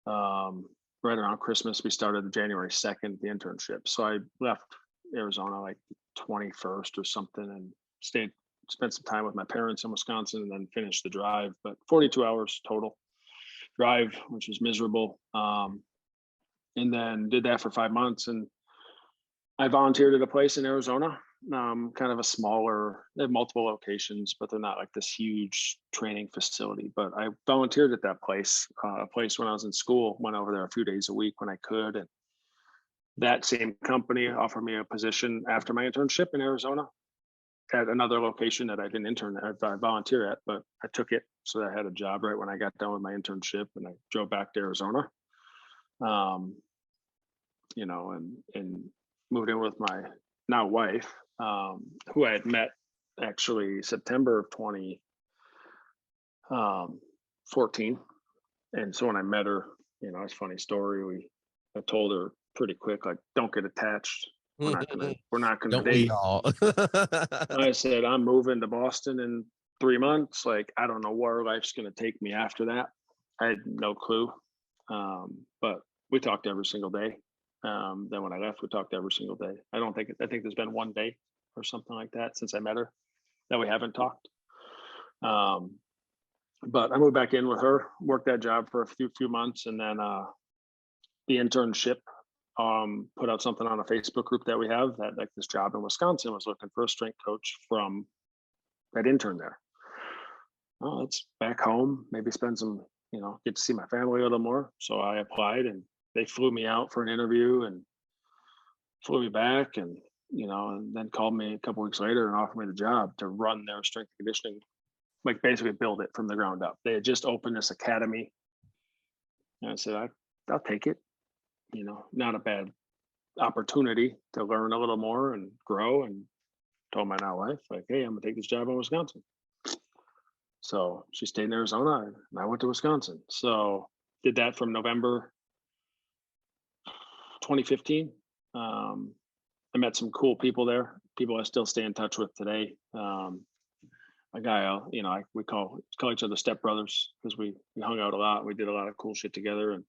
Right around Christmas, we started January 2nd, the internship. So I left Arizona like 21st or something and spent some time with my parents in Wisconsin and then finished the drive, but 42 hours total drive, which was miserable. And then did that for 5 months. And I volunteered at a place in Arizona, kind of a smaller, they have multiple locations, but they're not like this huge training facility. But I volunteered at that place, a place when I was in school, went over there a few days a week when I could. And that same company offered me a position after my internship in Arizona at another location that I didn't intern at, I volunteer at, but I took it. So that I had a job right when I got done with my internship, and I drove back to Arizona. You know, and moved in with my now wife, who I had met actually September of 2014. And so when I met her, you know, it's a funny story. I told her pretty quick, like, don't get attached. We're not gonna Don't we date. all? I said, I'm moving to Boston in 3 months. Like, I don't know where life's gonna take me after that. I had no clue. But we talked every single day. Then when I left, we talked every single day. I think there's been one day or something like that since I met her that we haven't talked. But I moved back in with her, worked that job for a few months, and then the internship put out something on a Facebook group that we have that like this job in Wisconsin was looking for a strength coach from that intern there. Oh, it's back home, maybe spend some, you know, get to see my family a little more. So I applied, and they flew me out for an interview and flew me back, and, you know, and then called me a couple weeks later and offered me the job to run their strength and conditioning, like basically build it from the ground up. They had just opened this academy. And I said, I'll take it, you know, not a bad opportunity to learn a little more and grow. And told my now wife, like, hey, I'm gonna take this job in Wisconsin. So she stayed in Arizona and I went to Wisconsin. So did that from November 2015. I met some cool people there, people I still stay in touch with today. A guy, you know, we call each other stepbrothers because we hung out a lot. We did a lot of cool shit together, and a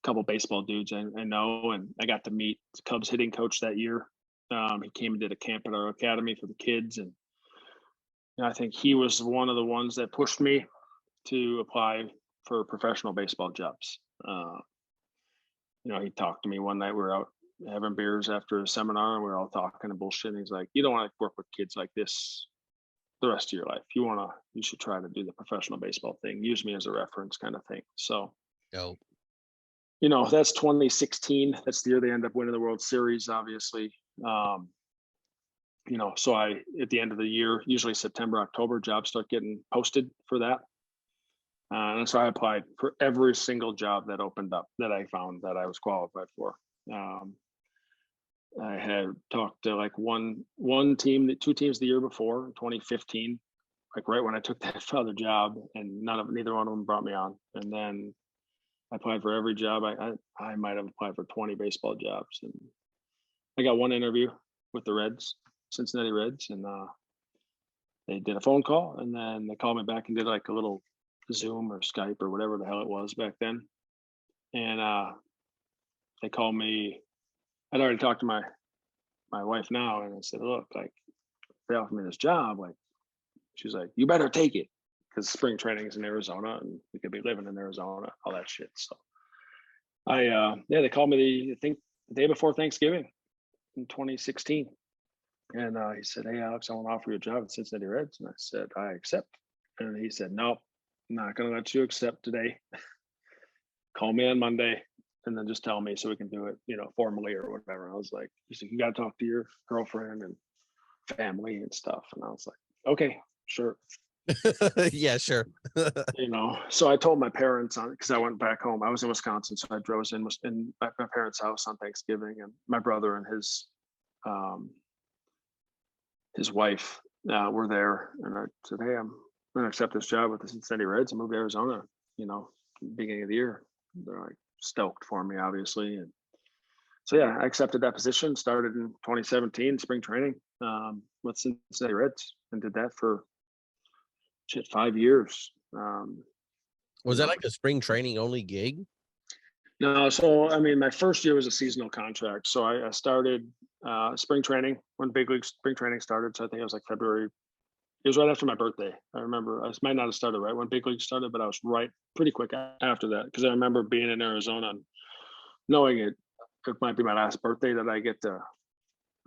couple baseball dudes I know. And I got to meet the Cubs hitting coach that year. He came and did a camp at our academy for the kids. And you know, I think he was one of the ones that pushed me to apply for professional baseball jobs. You know, he talked to me one night. We were out having beers after a seminar, and we were all talking and bullshit. And he's like, you don't want to work with kids like this the rest of your life. You should try to do the professional baseball thing. Use me as a reference, kind of thing. So, Dope. you know, that's 2016. That's the year they end up winning the World Series, obviously. You know, so at the end of the year, usually September, October, jobs start getting posted for that. And so I applied for every single job that opened up that I found that I was qualified for. I had talked to like two teams the year before, 2015, like right when I took that other job, and neither one of them brought me on. And then I applied for every job. I might have applied for 20 baseball jobs, and I got one interview with the Cincinnati Reds, and they did a phone call, and then they called me back and did like a little Zoom or Skype or whatever the hell it was back then. And they called me. I'd already talked to my wife now, and I said, look, like, they offered me this job. Like, she's like, you better take it, because spring training is in Arizona and we could be living in Arizona, all that shit. So they called me the day before Thanksgiving in 2016. And he said, hey, Alex, I want to offer you a job at Cincinnati Reds. And I said, I accept. And he said, nope, I'm not going to let you accept today. Call me on Monday, and then just tell me so we can do it, you know, formally or whatever. I was like, he's like, you got to talk to your girlfriend and family and stuff. And I was like, okay, sure. Yeah, sure. You know, so I told my parents because I went back home. I was in Wisconsin, so I drove in my parents' house on Thanksgiving, and my brother and his wife were there. And I said, hey, I'm going to accept this job with the Cincinnati Reds and move to Arizona, you know, beginning of the year. They're like stoked for me, obviously. And so, yeah, I accepted that position, started in 2017, spring training with Cincinnati Reds, and did that for 5 years. Was that like a spring training only gig? No, so I mean, my first year was a seasonal contract. So I started spring training when big league spring training started. So I think it was like February. It was right after my birthday. I remember I might not have started right when big league started, but I was right pretty quick after that because I remember being in Arizona and knowing it might be my last birthday that I get to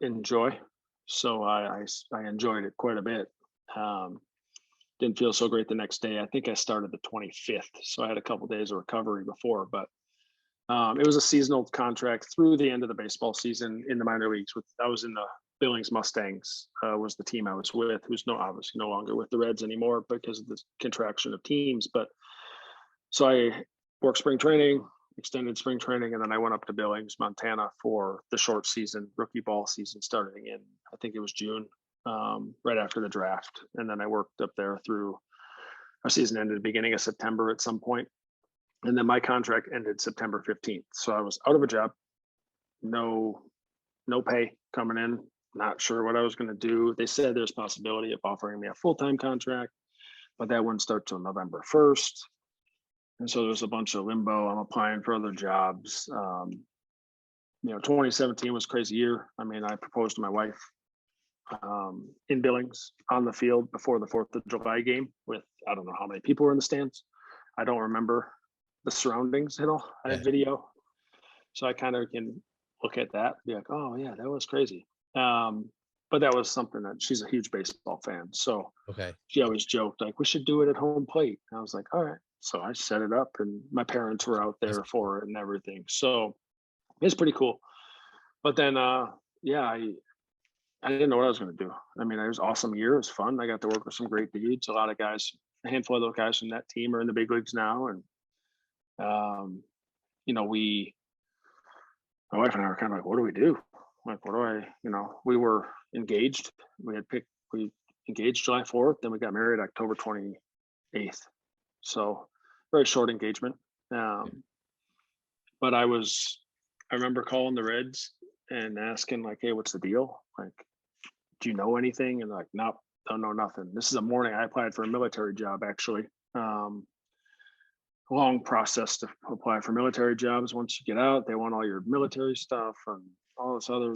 enjoy. So I enjoyed it quite a bit. Um, didn't feel so great the next day. I think I started the 25th, so I had a couple days of recovery before, but it was a seasonal contract through the end of the baseball season in the minor leagues. I was in the Billings Mustangs, was the team I was with, who's obviously no longer with the Reds anymore because of the contraction of teams. But so I worked spring training, extended spring training, and then I went up to Billings, Montana for the short season, rookie ball season starting in, I think it was June, right after the draft. And then I worked up there through our season ended the beginning of September at some point. And then my contract ended September 15th. So I was out of a job, no pay coming in, not sure what I was going to do. They said there's possibility of offering me a full-time contract, but that wouldn't start till November 1st. And so there's a bunch of limbo. I'm applying for other jobs. 2017 was a crazy year. I mean, I proposed to my wife in Billings on the field before the 4th of July game with, I don't know how many people were in the stands. I don't remember the surroundings at all. I had video. So I kind of can look at that, be like, oh yeah, that was crazy. But that was something that she's a huge baseball fan. So she always joked like, we should do it at home plate. And I was like, all right. So I set it up and my parents were out there for it and everything. So it's pretty cool. But then, I didn't know what I was going to do. I mean, it was an awesome year. It was fun. I got to work with some great dudes. A lot of guys, a handful of those guys from that team are in the big leagues now. And, my wife and I were kind of like, what do we do? Like, we were engaged. We engaged July 4th, then we got married October 28th. So very short engagement. But I remember calling the Reds and asking like, hey, what's the deal? Like, do you know anything? And they're like, nope, don't know nothing. This is a morning. I applied for a military job actually. Long process to apply for military jobs. Once you get out, they want all your military stuff and all this other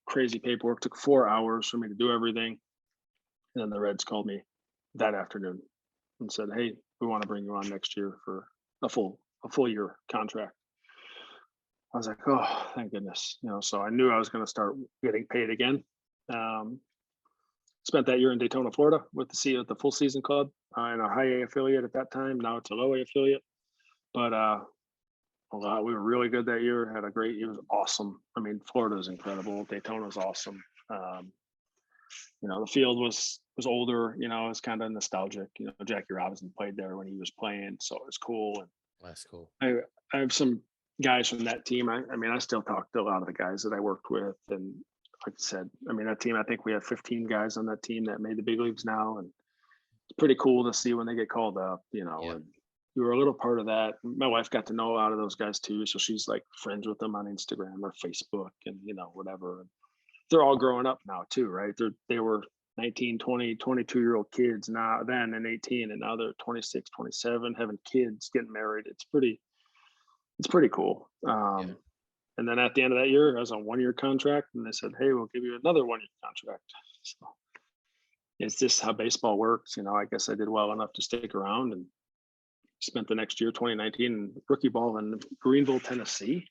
crazy paperwork. Took 4 hours for me to do everything. And then the Reds called me that afternoon and said, hey, we want to bring you on next year for a full year contract. I was like, oh, thank goodness. So I knew I was going to start getting paid again. Spent that year in Daytona, Florida with the Full Season Club in a high A affiliate at that time. Now it's a low A affiliate. But we were really good that year. Had a great year. It was awesome. I mean, Florida is incredible. Daytona is awesome. The field was older. It's kind of nostalgic. Jackie Robinson played there when he was playing, so it was cool. And that's cool. I have some guys from that team. I mean, I still talk to a lot of the guys that I worked with, and like I said, I mean, that team. I think we have 15 guys on that team that made the big leagues now, and it's pretty cool to see when they get called up. And you were a little part of that. My wife got to know a lot of those guys too. So she's like friends with them on Instagram or Facebook and, whatever. They're all growing up now too, right? They were 19, 20, 22-year-old kids now then and 18, and now they're 26, 27, having kids, getting married. It's pretty cool. And then at the end of that year, I was on 1-year contract and they said, hey, we'll give you another 1-year contract. So it's just how baseball works. I guess I did well enough to stick around and spent the next year, 2019, in rookie ball in Greenville, Tennessee.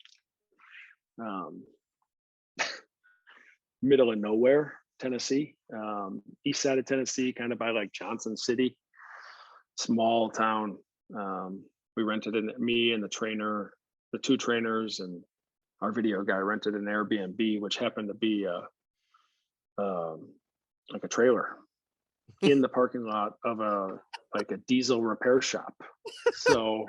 Middle of nowhere, Tennessee. East side of Tennessee, kind of by like Johnson City. Small town. We rented me and the trainer, the 2 trainers, and our video guy rented an Airbnb, which happened to be like a trailer in the parking lot of a diesel repair shop. So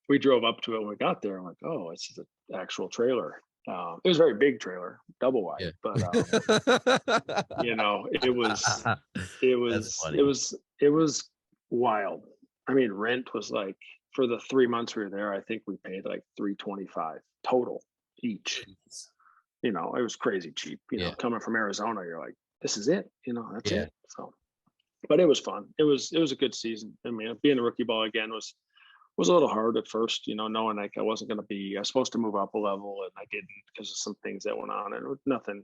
we drove up to it when we got there. I'm like, oh, it's an actual trailer. It was a very big trailer, double wide, but it was wild. I mean, rent was like, for the 3 months we were there, I think we paid like $325 total each. It was crazy cheap. Coming from Arizona, you're like, this is it. That's it. So but it was fun. It was a good season. I mean, being a rookie ball again was a little hard at first, knowing like I wasn't going to be. I was supposed to move up a level, and I didn't because of some things that went on, and nothing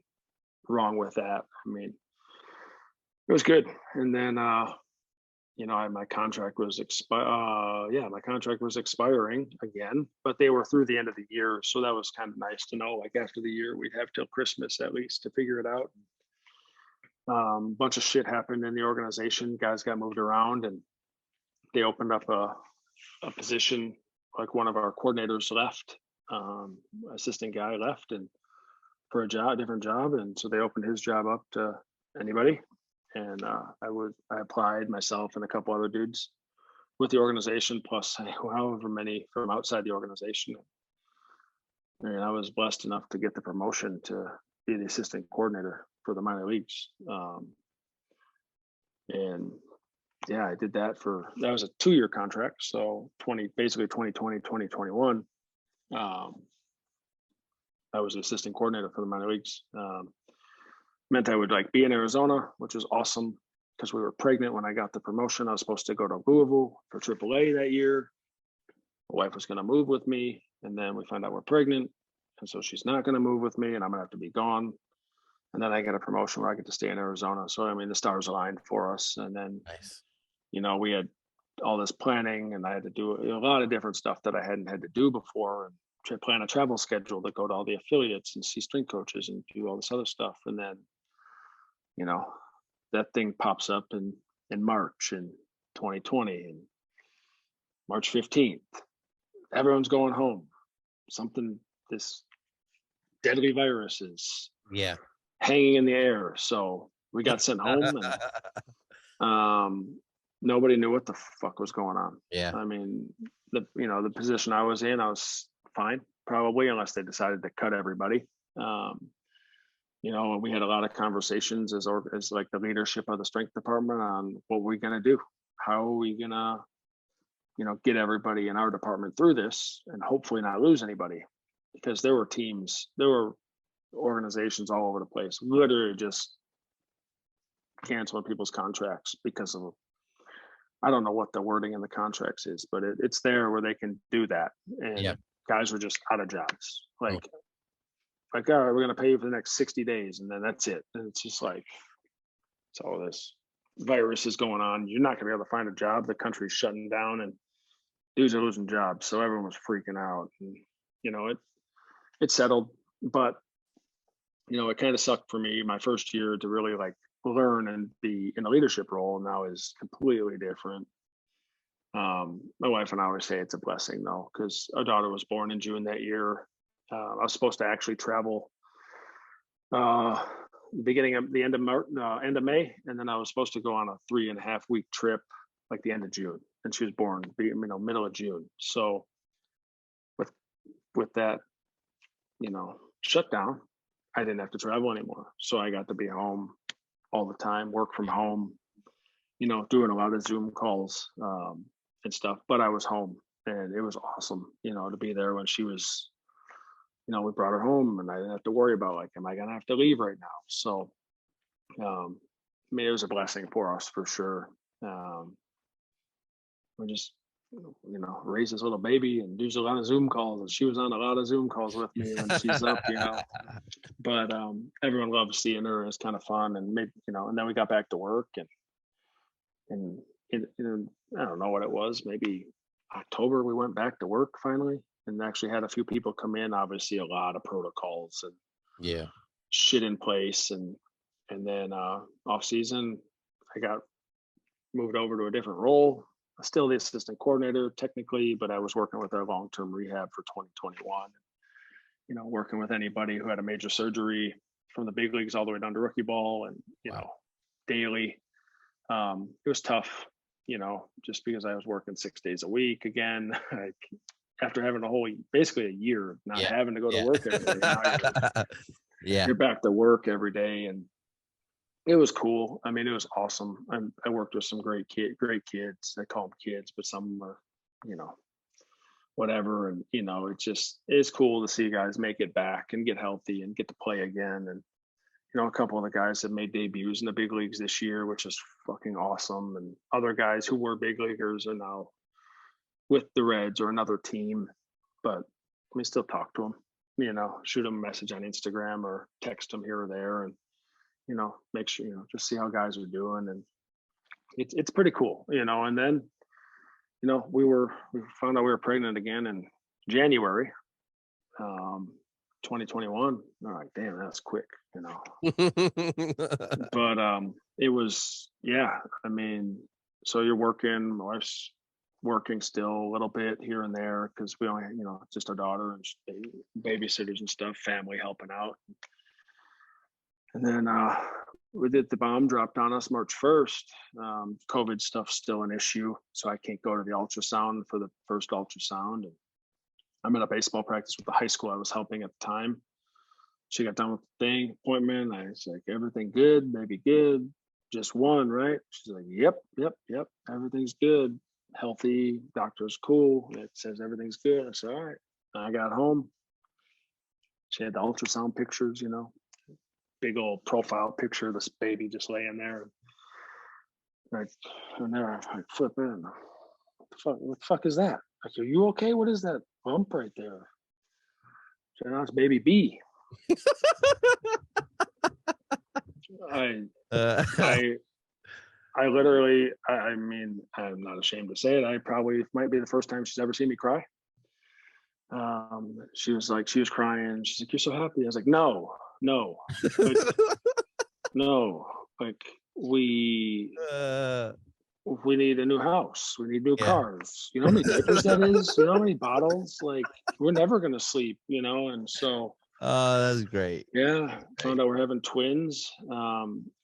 wrong with that. I mean, it was good. And then, my contract was my contract was expiring again, but they were through the end of the year, so that was kind of nice to know. Like after the year, we'd have till Christmas at least to figure it out. Bunch of shit happened in the organization. Guys got moved around, and they opened up a position. Like one of our coordinators left, assistant guy left, and for a different job, and so they opened his job up to anybody. And I applied myself and a couple other dudes with the organization, plus however many from outside the organization. And I was blessed enough to get the promotion to be the assistant coordinator for the minor leagues. And yeah, I did that that was a 2-year contract. So basically 2020, 2021. I was the assistant coordinator for the minor leagues. Meant I would like be in Arizona, which was awesome because we were pregnant when I got the promotion. I was supposed to go to Louisville for AAA that year. My wife was going to move with me, and then we find out we're pregnant, and so she's not going to move with me, and I'm going to have to be gone. And then I get a promotion where I get to stay in Arizona. So I mean, the stars aligned for us. And then, Nice. We had all this planning, and I had to do a lot of different stuff that I hadn't had to do before, and plan a travel schedule to go to all the affiliates and see strength coaches and do all this other stuff. And then, that thing pops up in March in 2020, and March 15th, everyone's going home. This deadly virus is Yeah. hanging in the air. So we got sent home, and nobody knew what the fuck was going on. Yeah. I mean, the position I was in, I was fine, probably, unless they decided to cut everybody. And we had a lot of conversations as like the leadership of the strength department on what we're going to do. How are we going to, get everybody in our department through this and hopefully not lose anybody, because there were organizations all over the place, literally just canceling people's contracts because of, I don't know what the wording in the contracts is, but it's there where they can do that. And guys were just out of jobs. Like, all right, we're going to pay you for the next 60 days. And then that's it. And it's just like, it's all this virus is going on. You're not going to be able to find a job. The country's shutting down and dudes are losing jobs. So everyone was freaking out. And, it settled. But, it kind of sucked for me my first year to really like learn and be in a leadership role. Now is completely different. My wife and I always say it's a blessing though, because our daughter was born in June that year. I was supposed to actually travel the end of May, and then I was supposed to go on a 3.5-week trip like the end of June, and she was born middle of June. So with that shutdown, I didn't have to travel anymore, so I got to be home all the time, work from home, doing a lot of Zoom calls and stuff. But I was home, and it was awesome, to be there when she was. We brought her home, and I didn't have to worry about like, am I gonna have to leave right now? So, it was a blessing for us for sure. We just, raise this little baby and do a lot of Zoom calls, and she was on a lot of Zoom calls with me when she's up, But everyone loves seeing her. It's kind of fun, and maybe and then we got back to work, and I don't know what it was, maybe October we went back to work finally. And actually had a few people come in, obviously a lot of protocols and shit in place. And then off season, I got moved over to a different role. Still the assistant coordinator technically, but I was working with our long-term rehab for 2021. Working with anybody who had a major surgery from the big leagues all the way down to rookie ball, and daily. It was tough, just because I was working 6 days a week again. After having basically a year of not having to go to work every day. Now you're back to work every day, and it was cool. I mean, it was awesome. I worked with some great kids. I call them kids, but some of them are, whatever. And, it's cool to see guys make it back and get healthy and get to play again. And, a couple of the guys have made debuts in the big leagues this year, which is fucking awesome. And other guys who were big leaguers are now with the Reds or another team, but we still talk to them, shoot them a message on Instagram or text them here or there, and make sure, just see how guys are doing. And it's pretty cool, and then we found out we were pregnant again in January 2021. I'm like, damn, that's quick, but it was, yeah, I mean, so you're working, my wife's working still a little bit here and there because we only, just our daughter and babysitters and stuff, family helping out. And then the bomb dropped on us March 1st. COVID stuff's still an issue, so I can't go to the ultrasound for the first ultrasound. And I'm at a baseball practice with the high school I was helping at the time. She got done with the appointment. I was like, everything good, baby good, just one, right? She's like, yep, everything's good, healthy, doctor's cool, it says everything's good. I said, all right. I got home. She had the ultrasound pictures, big old profile picture of this baby just laying there. And there I flip in. What the fuck is that? I said, are you okay? What is that bump right there? I said, no, it's baby B. I literally, I mean, I'm not ashamed to say it. I probably might be the first time she's ever seen me cry. She was crying. She's like, you're so happy. I was like, no, like, no, like we need a new house. We need new cars. You know how many diapers that is? You know how many bottles? Like, we're never going to sleep, and so. That's great. Yeah. Found out we're having twins.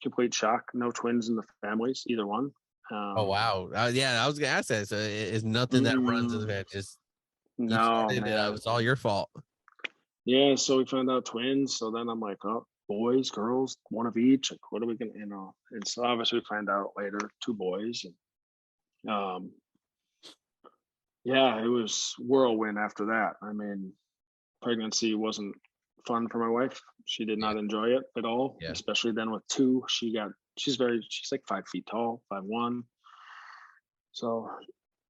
Complete shock. No twins in the families, either one. Oh, wow. Yeah, I was going to ask that. So it's nothing that runs in the family. Just no, man. It's all your fault. Yeah. So we found out twins. So then I'm like, oh, boys, girls, one of each. Like, what are we going to, And so obviously we find out later, 2 boys. And yeah, it was whirlwind after that. I mean, pregnancy wasn't fun for my wife. She did not enjoy it at all, especially then with 2. She's like 5 feet tall, 5'1". So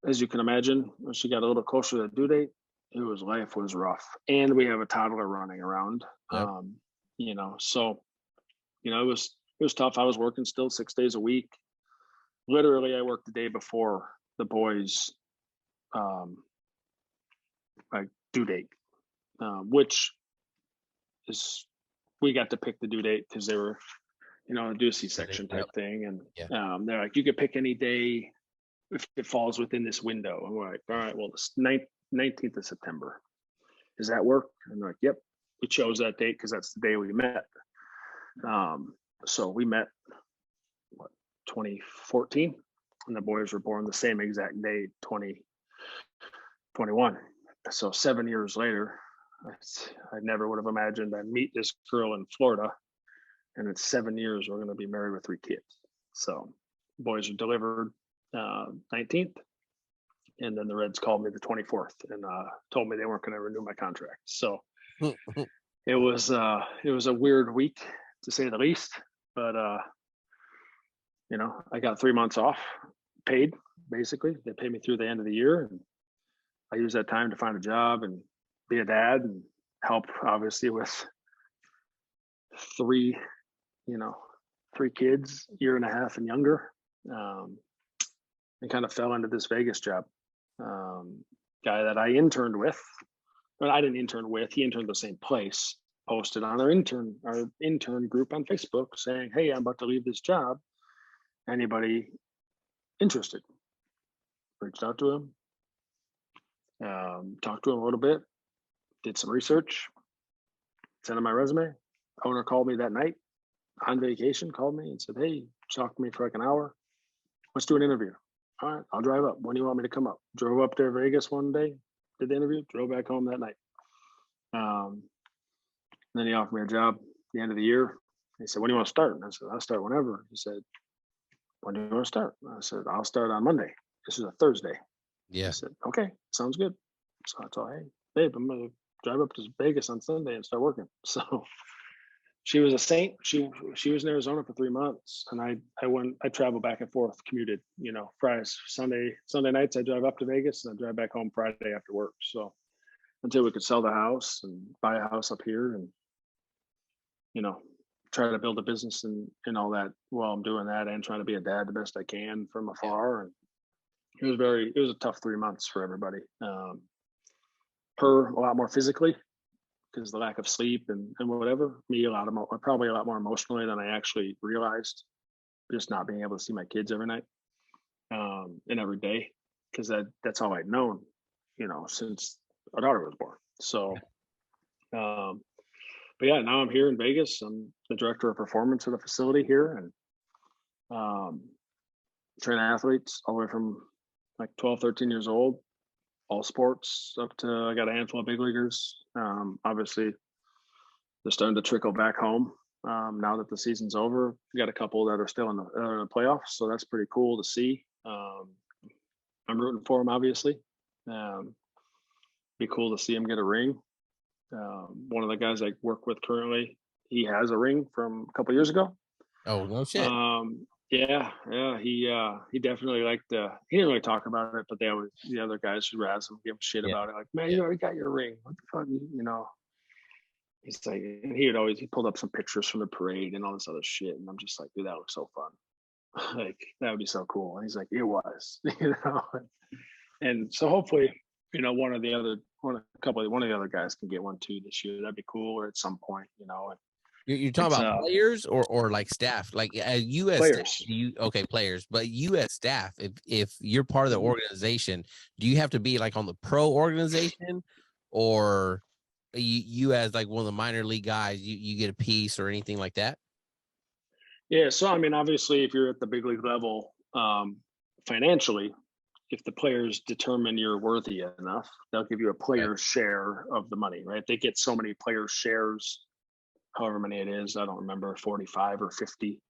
as you can imagine, when she got a little closer to the due date, life was rough. And we have a toddler running around. So it was tough. I was working still 6 days a week. Literally, I worked the day before the boys' like due date, which is, we got to pick the due date because they were, do a C-section type thing. And they're like, you could pick any day if it falls within this window. And we're like, all right, well, this 19th of September. Does that work? And they're like, yep. We chose that date because that's the day we met. So we met, 2014, and the boys were born the same exact day, 2021. So 7 years later, I never would have imagined I'd meet this girl in Florida, and in 7 years we're going to be married with 3 kids. So boys are delivered 19th, and then the Reds called me the 24th and told me they weren't going to renew my contract. So it was a weird week to say the least, but I got 3 months off, paid basically. They paid me through the end of the year, and I used that time to find a job and be a dad and help, obviously, with 3 kids, 1.5 years and younger, and kind of fell into this Vegas job. Guy that I interned with, but I didn't intern with, he interned the same place, posted on our intern group on Facebook saying, hey, I'm about to leave this job. Anybody interested? Reached out to him, talked to him a little bit, did some research, sent him my resume. Owner called me that night on vacation, called me and said, hey, talk to me for like an hour. Let's do an interview. All right, I'll drive up. When do you want me to come up? Drove up there Vegas one day, did the interview, drove back home that night. Then he offered me a job at the end of the year. He said, when do you want to start? And I said, I'll start whenever. He said, when do you want to start? And I said, I'll start on Monday. This is a Thursday. Yeah. He said, okay, sounds good. So I told, hey, babe, I'm going to drive up to Vegas on Sunday and start working. So She was a Saint. She was in Arizona for 3 months, and I travel back and forth, commuted. Fridays, Sunday nights I drive up to Vegas, and I drive back home Friday after work. So until we could sell the house and buy a house up here, and you know try to build a business and all that while I'm doing that, and trying to be a dad the best I can from afar. And it was a tough 3 months for everybody. Her a lot more physically, because the lack of sleep and whatever. Me probably a lot more emotionally than I actually realized, just not being able to see my kids every night, and every day, because that's all I'd known, since our daughter was born. So but yeah, now I'm here in Vegas. I'm the director of performance of the facility here, and train athletes all the way from like 12, 13 years old, all sports, up to I got a handful of big leaguers. Obviously, they're starting to trickle back home now that the season's over. We got a couple that are still in the playoffs, so that's pretty cool to see. I'm rooting for them, obviously. Be cool to see him get a ring. One of the guys I work with currently, he has a ring from a couple years ago. Oh, no shit. Yeah. He definitely liked. He didn't really talk about it, but the other guys who razz him, give him shit about it. Like, man, you already got your ring. What the fuck, He's like, and he pulled up some pictures from the parade and all this other shit, and I'm just like, dude, that looks so fun. Like, that would be so cool. And he's like, it was, And so hopefully, one of the other guys can get one too this year. That'd be cool, or at some point, You're talking about players or like staff, like U.S. players. Staff, players, but U.S. staff. If you're part of the organization, do you have to be like on the pro organization, or you as like one of the minor league guys, you get a piece or anything like that? Yeah. So I mean, obviously, if you're at the big league level, financially, if the players determine you're worthy enough, they'll give you a player's share of the money, right? They get so many player shares, however many it is. I don't remember, 45 or 50.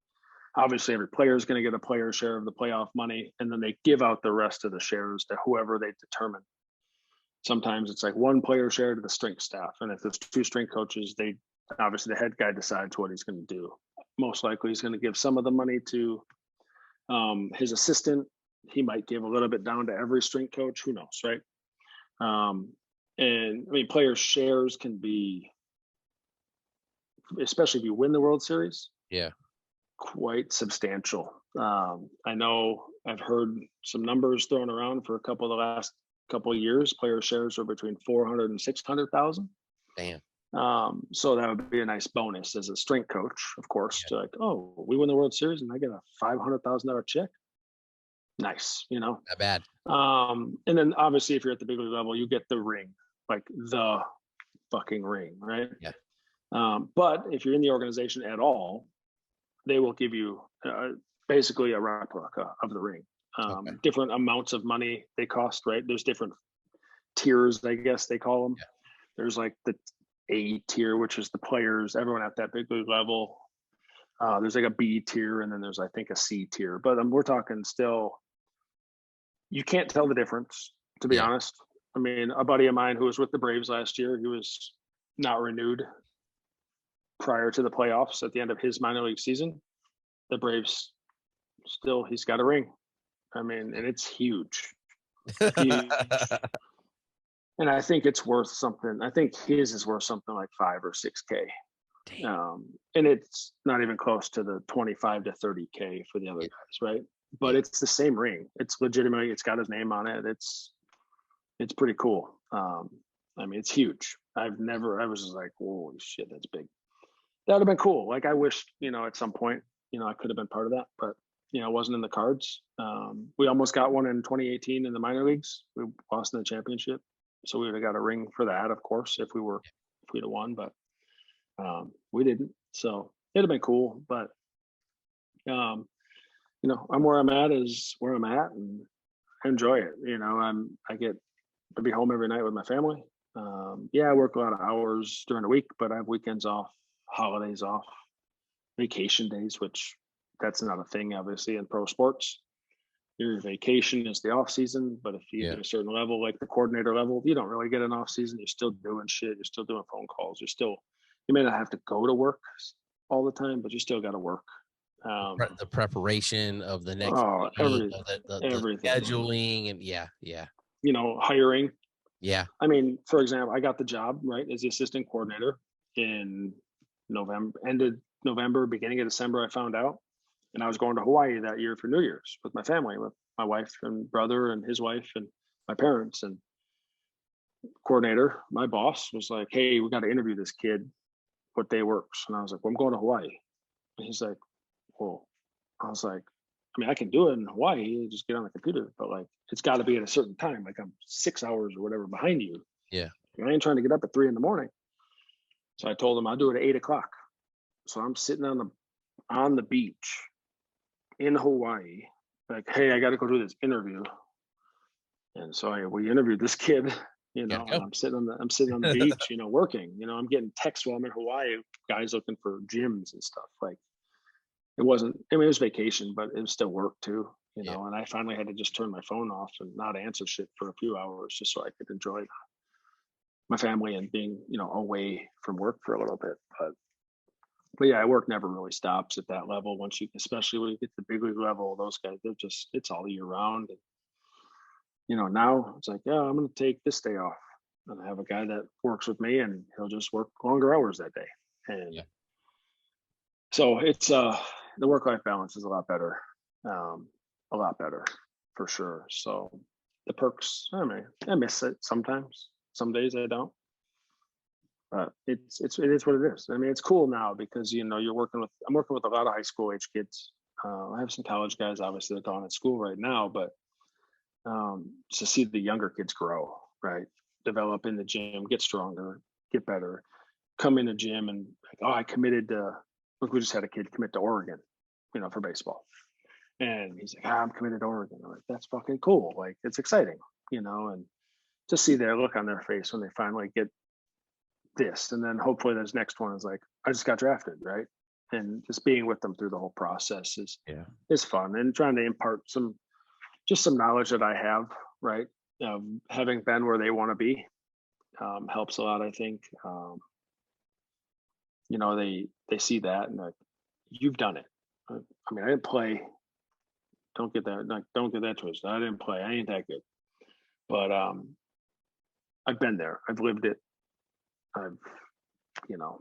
Obviously, every player is going to get a player share of the playoff money, and then they give out the rest of the shares to whoever they determine. Sometimes it's like one player share to the strength staff, and if there's two strength coaches, obviously the head guy decides what he's going to do. Most likely, he's going to give some of the money to his assistant. He might give a little bit down to every strength coach. Who knows, right? And I mean, player shares can be, especially if you win the World Series, quite substantial. I know I've heard some numbers thrown around for a couple of the last couple of years. Player shares are between 400 and 600,000. Damn. So that would be a nice bonus as a strength coach, of course, to like, oh, we win the World Series and I get a $500,000 check. Nice, Not bad. And then obviously, if you're at the big league level, you get the ring, like the fucking ring, right? Yeah. But if you're in the organization at all, they will give you basically a replica of the ring. Different amounts of money they cost, right? There's different tiers, I guess they call them. Yeah. There's like the A tier, which is the players, everyone at that big league level. There's like a B tier, and then there's, I think, a C tier. But we're talking still, you can't tell the difference, to be honest. I mean, a buddy of mine who was with the Braves last year, he was not renewed prior to the playoffs at the end of his minor league season. The Braves he's got a ring. I mean, and it's huge. Huge. And I think it's worth something. I think his is worth something like 5 or 6K. And it's not even close to the 25 to 30K for the other guys, right? But it's the same ring. It's legitimately, it's got his name on it. It's pretty cool. I mean, it's huge. I was just like, holy shit, that's big. That would have been cool. Like, I wish, at some point, I could have been part of that, but it wasn't in the cards. We almost got one in 2018 in the minor leagues. We lost in the championship, so we would have got a ring for that, of course, if we'd have won, but we didn't. So it'd have been cool, but I'm where I'm at is where I'm at, and I enjoy it. I get to be home every night with my family. I work a lot of hours during the week, but I have weekends off, holidays off, vacation days, which that's not a thing, obviously, in pro sports. Your vacation is the off season, but if you get to a certain level, like the coordinator level, you don't really get an off season. You're still doing shit. You're still doing phone calls. You may not have to go to work all the time, but you still got to work. The preparation of the next Oh, game, the everything. scheduling, and yeah, Hiring. yeah. I mean, for example, I got the job right as the assistant coordinator in November, ended November, beginning of December. I found out, and I was going to Hawaii that year for New Year's with my family, with my wife and brother and his wife and my parents. And coordinator, my boss was like, "Hey, we got to interview this kid. What day works?" And I was like, "Well, I'm going to Hawaii." And he's like, "Well," I was like, "I mean, I can do it in Hawaii. Just get on the computer, but like, it's got to be at a certain time. Like, I'm 6 hours or whatever behind you. Yeah. I ain't trying to get up at 3 a.m. So I told him I'll do it at 8 o'clock. So I'm sitting on the beach in Hawaii, like, "Hey, I got to go do this interview." And so we interviewed this kid, Yeah. and I'm sitting on the beach, working. I'm getting texts while I'm in Hawaii, guys looking for gyms and stuff. Like, it wasn't. I mean, it was vacation, but it was still work too. Yeah. And I finally had to just turn my phone off and not answer shit for a few hours just so I could enjoy my family and being, away from work for a little bit. But yeah, work never really stops at that level. Especially when you get to the big league level, those guys, it's all year round. And, now it's like, yeah, I'm going to take this day off, and I have a guy that works with me, and he'll just work longer hours that day. And Yeah. so it's the work-life balance is a lot better, for sure. So the perks, I mean, I miss it sometimes. Some days I don't. But it is what it is. I mean, it's cool now because I'm working with a lot of high school age kids. I have some college guys, obviously, that are on at school right now, but to see the younger kids grow, right, develop in the gym, get stronger, get better, come in the gym and like, oh, I committed to. Look, we just had a kid commit to Oregon, for baseball, and he's like, I'm committed to Oregon. I'm like, that's fucking cool. Like, it's exciting, and to see their look on their face when they finally get this, and then hopefully this next one is like, I just got drafted, right? And just being with them through the whole process is fun, and trying to impart some knowledge that I have, right? Having been where they want to be helps a lot, I think. They see that and like, you've done it. I mean, I didn't play. Don't get that twisted. I didn't play. I ain't that good, but I've been there. I've lived it. I've,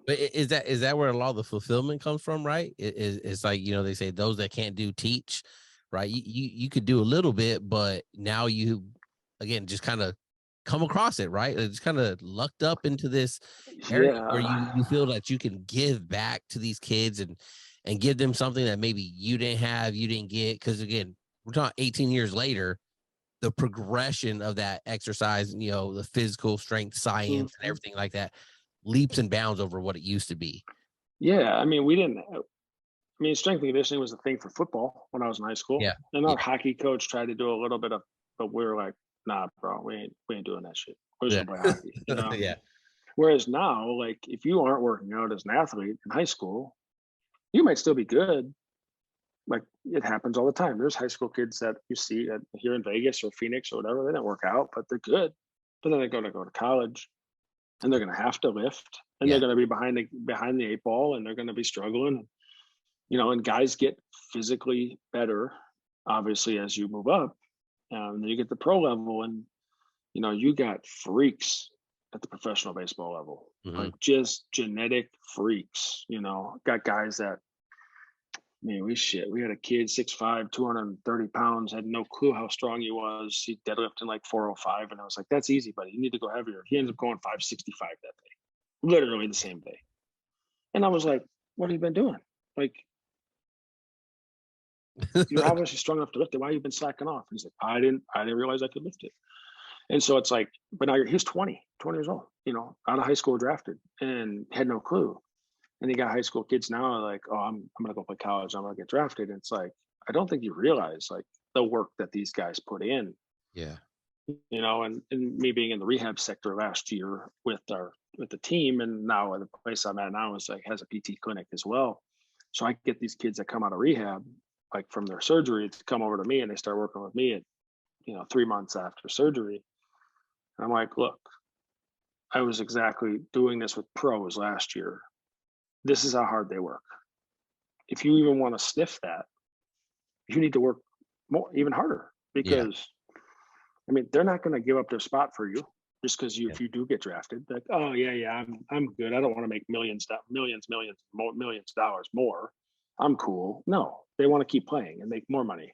But is that where a lot of the fulfillment comes from, right? It's like, they say those that can't do teach, right? You could do a little bit, but now you again just kind of come across it, right? It's kind of lucked up into this area where yeah, you feel that you can give back to these kids and give them something that maybe you didn't have, you didn't get. Because again, we're talking 18 years later, the progression of that exercise, the physical strength, science, and mhm. everything like that leaps and bounds over what it used to be. Yeah. I mean, we didn't. I mean, strength and conditioning was a thing for football when I was in high school, Yeah. and our Yeah. hockey coach tried to do a little bit of, but we were like, nah, bro, we ain't doing that shit. We're just Yeah. gonna play hockey. Yeah. Whereas now, like, if you aren't working out as an athlete in high school, you might still be good. Like, it happens all the time. There's high school kids that you see here in Vegas or Phoenix or whatever. They don't work out, but they're good. But then they go to college, and they're going to have to lift, and they're Yeah. going to be behind the eight ball, and they're going to be struggling. And guys get physically better, obviously, as you move up. Then you get the pro level, and you got freaks at the professional baseball level, Hmm. like just genetic freaks. Got guys that, man, we had a kid 6'5", 230 pounds, had no clue how strong he was. He deadlifting like 405, and I was like, that's easy, buddy. You need to go heavier. He ended up going 565 that day, literally the same day. And I was like, what have you been doing? Like, you're obviously strong enough to lift it. Why have you been slacking off? And he's like, I didn't realize I could lift it. And so it's like, but now he's 20 years old, out of high school, drafted, and had no clue. And you got high school kids now like, oh, I'm gonna go play college, I'm gonna get drafted. And it's like, I don't think you realize like the work that these guys put in, Yeah. and me being in the rehab sector last year with the team, and now the place I'm at now is like has a PT clinic as well. So I get these kids that come out of rehab, like from their surgery, to come over to me, and they start working with me at 3 months after surgery. And I'm like, look, I was exactly doing this with pros last year, this is how hard they work. If you even want to sniff that, you need to work more, even harder, Yeah. because I mean, they're not going to give up their spot for you just because Yeah. if you do get drafted, like, oh yeah, I'm good. I don't want to make millions of dollars more. I'm cool. No, they want to keep playing and make more money.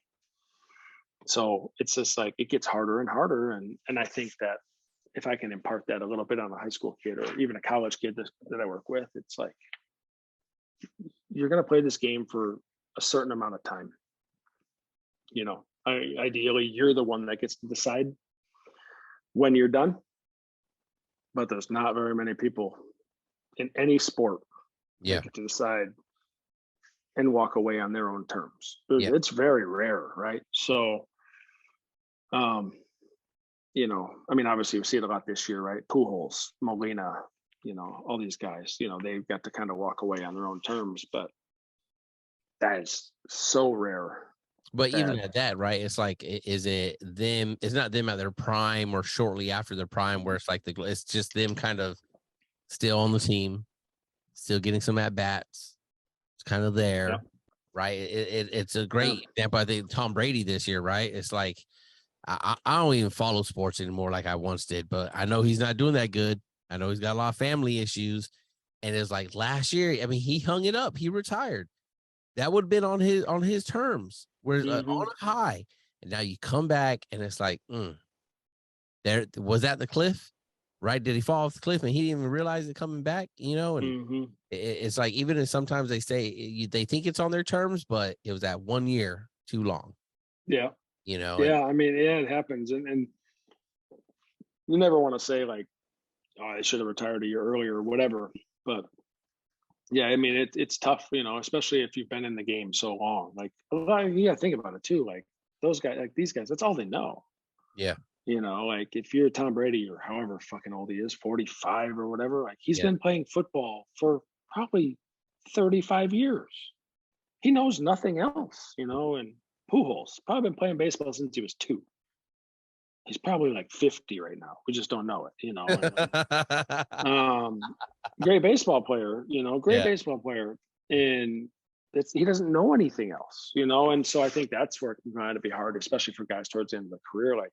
So it's just like it gets harder and harder, and I think that if I can impart that a little bit on a high school kid or even a college kid that I work with, it's like you're going to play this game for a certain amount of time. You know, ideally, you're the one that gets to decide when you're done, but there's not very many people in any sport Yeah. that get to decide and walk away on their own terms. Yeah. It's very rare, right? So, um, you know, I mean, obviously we see it a lot this year, right? Pujols, Molina, you know, all these guys, you know, they've got to kind of walk away on their own terms, but that is so rare But even that at that, right? It's like, is it them? It's not them at their prime or shortly after their prime, where it's like it's just them kind of still on the team, still getting some at bats. It's kind of yeah, there, right? It's a yeah. great example. I think Tom Brady this year, right? It's like I don't even follow sports anymore like I once did, but I know he's not doing that good. I know he's got a lot of family issues, and it's like last year. I mean, he hung it up. He retired. That would have been on his terms, whereas Hmm. on a high, and now you come back and it's like, there was that the cliff, right? Did he fall off the cliff and he didn't even realize it coming back? You know, and Hmm. it's like even if sometimes they say they think it's on their terms, but it was that 1 year too long. Yeah. You know, and Yeah. I mean, yeah, it happens. And you never want to say like, oh, I should have retired a year earlier or whatever. But yeah, I mean, it's tough, you know, especially if you've been in the game so long. Like, you got to think about it too. Like those guys, like these guys, that's all they know. yeah, You know, like if you're Tom Brady or however fucking old he is, 45 or whatever, like he's yeah, been playing football for probably 35 years. He knows nothing else, you know, and Pujols probably been playing baseball since he was 2. He's probably like 50 right now. We just don't know it, you know, and like um great baseball player, you know, great yeah, baseball player. And he doesn't know anything else, you know, and so I think that's where it can kind of be hard, especially for guys towards the end of their career. Like,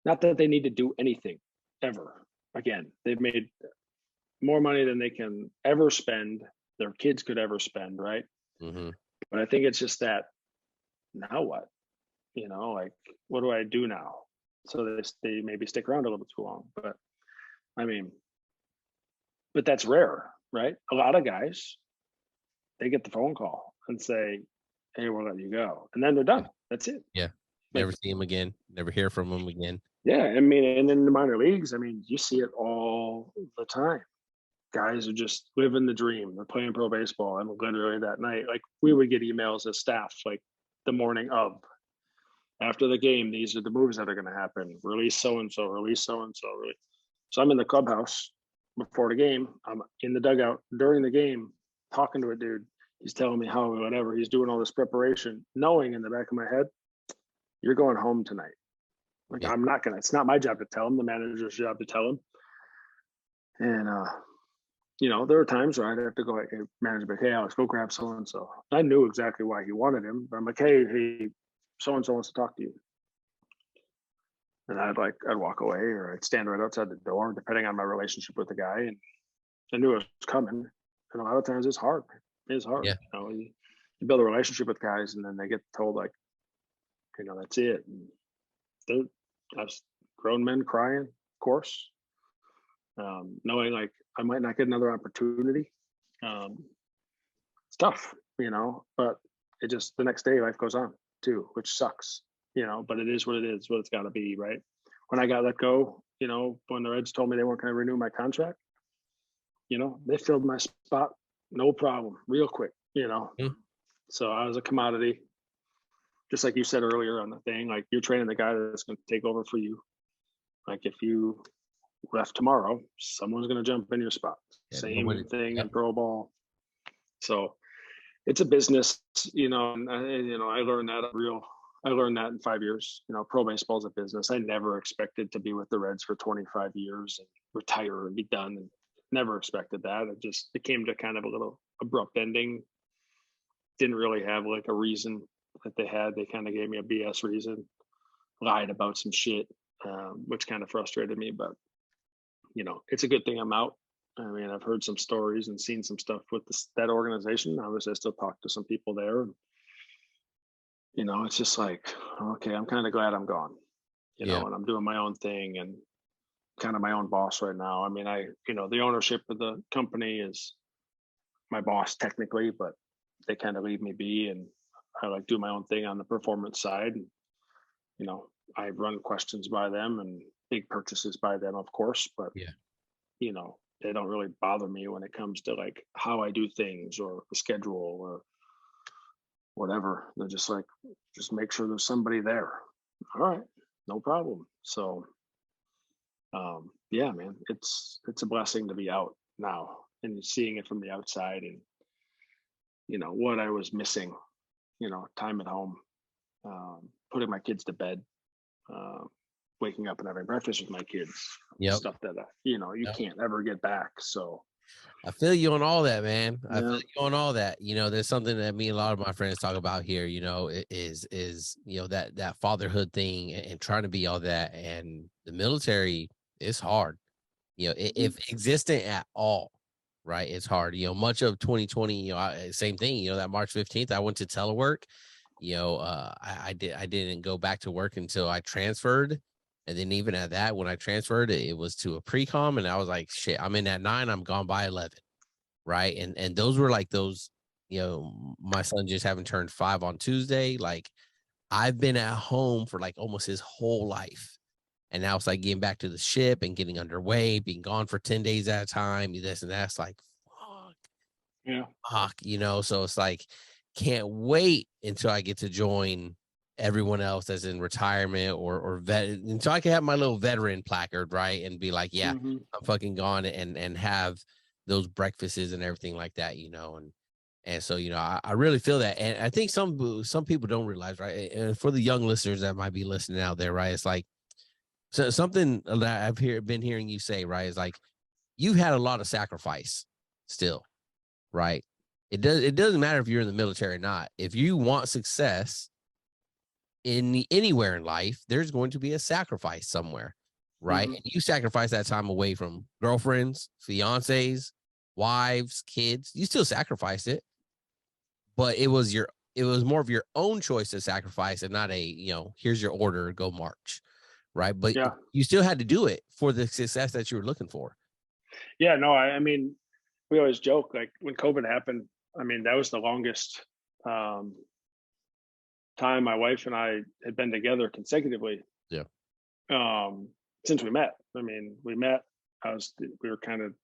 not that they need to do anything ever again. They've made more money than they can ever spend, their kids could ever spend, right? hmm But I think it's just that, now what? You know, like, what do I do now? So they maybe stick around a little bit too long. But I mean, but that's rare, right? A lot of guys, they get the phone call and say, hey, we'll let you go. And then they're yeah, done. That's it. yeah. Like, Never see him again. Never hear from him again. yeah. I mean, and in the minor leagues, I mean, you see it all the time. Guys are just living the dream. They're playing pro baseball. And literally that night, like we would get emails as staff, like the morning of, after the game, these are the moves that are going to happen. Release so and so, release so and so. So I'm in the clubhouse before the game. I'm in the dugout during the game, talking to a dude. He's telling me how whatever he's doing all this preparation, knowing in the back of my head, you're going home tonight. Like, Yeah, I'm not gonna. It's not my job to tell him. The manager's job to tell him. And you know, there were times where I'd have to go like, hey, manager, like, hey, Alex, go grab so and so. I knew exactly why he wanted him, but I'm like, hey, so and so wants to talk to you. And I'd walk away or I'd stand right outside the door, depending on my relationship with the guy. And I knew it was coming. And a lot of times it's hard. It's hard. yeah, You know, you build a relationship with guys and then they get told like, you know, that's it. And that's grown men crying, of course. Knowing like I might not get another opportunity. Um, it's tough, you know, but it just, the next day life goes on too, which sucks, you know, but it is what it is, what it's got to be, right? When I got let go, you know, when the Reds told me they weren't going to renew my contract, you know, they filled my spot, no problem, real quick, you know. mm, So I was a commodity, just like you said earlier on the thing. Like, you're training the guy that's going to take over for you. Like, if you left tomorrow, someone's going to jump in your spot. yeah. Same Nobody. thing Yeah, in pro ball. So it's a business, you know. And you know, I learned that in 5 years. You know, pro baseball is a business. I never expected to be with the Reds for 25 years and retire and be done. And never expected that. It came to kind of a little abrupt ending. Didn't really have like a reason that they had. They kind of gave me a BS reason, lied about some shit, which kind of frustrated me. But it's a good thing I'm out. I mean, I've heard some stories and seen some stuff with that organization. Obviously, I still talk to some people there. And, it's just like, okay, I'm kind of glad I'm gone, Yeah. and I'm doing my own thing and kind of my own boss right now. I mean, the ownership of the company is my boss technically, but they kind of leave me be, and I like do my own thing on the performance side. And, I run questions by them and big purchases by them, of course, but Yeah. they don't really bother me when it comes to like how I do things or the schedule or whatever. They're just like, just make sure there's somebody there. All right, no problem. So, yeah, man, it's a blessing to be out now and seeing it from the outside, and what I was missing. Time at home, putting my kids to bed, uh, waking up and having breakfast with my kids, Yep. stuff that you Yep. can't ever get back. So I feel you on all that, man. I feel yeah. you on all that. There's something that me and a lot of my friends talk about here. That fatherhood thing and trying to be all that. And the military is hard. Mhm. If existent at all, right? It's hard. Much of 2020. Same thing. That March 15th, I went to telework. I didn't go back to work until I transferred. And then even at that, when I transferred, it was to a pre-com, and I was like, shit, I'm in at 9, I'm gone by 11. Right. And those were like those, my son just having turned 5 on Tuesday. Like I've been at home for like almost his whole life. And now it's like getting back to the ship and getting underway, being gone for 10 days at a time, this and that's like, fuck, Yeah. so it's like, can't wait until I get to join everyone else that's in retirement or vet until I can have my little veteran placard, right? And be like, yeah, Hmm. I'm fucking gone, and have those breakfasts and everything like that, and so I really feel that. And I think some people don't realize, right? And for the young listeners that might be listening out there, right? It's like something that been hearing you say, right? Is like you've had a lot of sacrifice still, right? It doesn't matter if you're in the military or not. If you want success anywhere in life, there's going to be a sacrifice somewhere, right? Hmm. And you sacrifice that time away from girlfriends, fiancés, wives, kids. You still sacrifice it, but it was more of your own choice to sacrifice and not a, here's your order, go march, right? But Yeah. you still had to do it for the success that you were looking for. Yeah. No, I mean, we always joke like when COVID happened. I mean, that was the longest um, time my wife and I had been together consecutively Yeah. um, since we met. I mean, we met. We were kind of,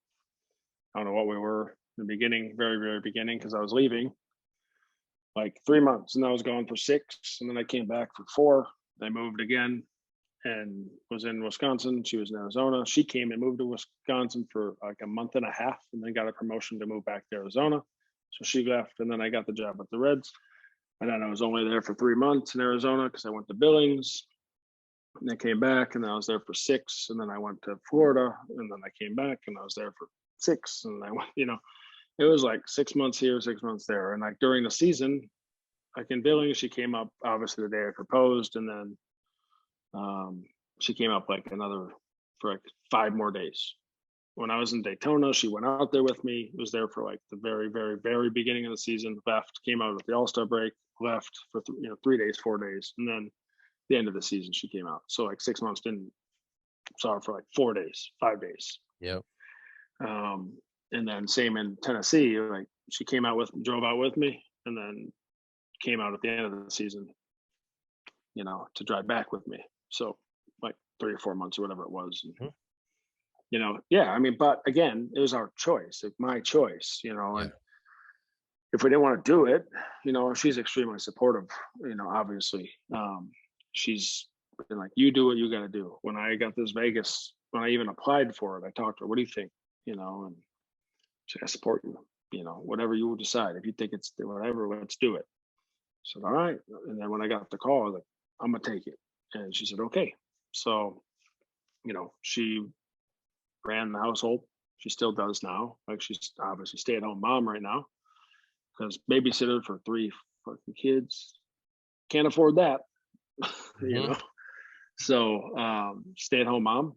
I don't know what we were in the beginning, very very beginning, because I was leaving like 3 months and I was gone for 6, and then I came back for 4. I moved again and was in Wisconsin. She was in Arizona. She came and moved to Wisconsin for like a month and a half and then got a promotion to move back to Arizona. So she left, and then I got the job at the Reds. And then I was only there for 3 months in Arizona because I went to Billings. And I came back and I was there for 6. And then I went to Florida, and then I came back and I was there for 6. And I went, it was like 6 months here, 6 months there. And like during the season, like in Billings, she came up obviously the day I proposed. And then um, she came up like another for like 5 more days. When I was in Daytona, she went out there with me, was there for like the very, very, very beginning of the season, left, came out at the All Star break, left for 3 days, 4 days. And then the end of the season, she came out. So like 6 months, didn't saw her for like 4 days, 5 days. Yep. Um, and then same in Tennessee, like she came out drove out with me, and then came out at the end of the season, to drive back with me. So like 3 or 4 months or whatever it was. And, Mhm. yeah, I mean, but again, it was our choice, like my choice, Yeah. and if we didn't want to do it, she's extremely supportive, obviously. She's been like, you do what you got to do. When I got this Vegas, when I even applied for it, I talked to her, what do you think? And she said, I support you, whatever you decide. If you think it's whatever, let's do it. I said, all right. And then when I got the call, I was like, I'm going to take it. And she said, okay. So, she ran the household. She still does now. Like she's obviously stay-at-home mom right now because babysitter for 3 fucking kids can't afford that, you Mhm. know. So stay-at-home mom,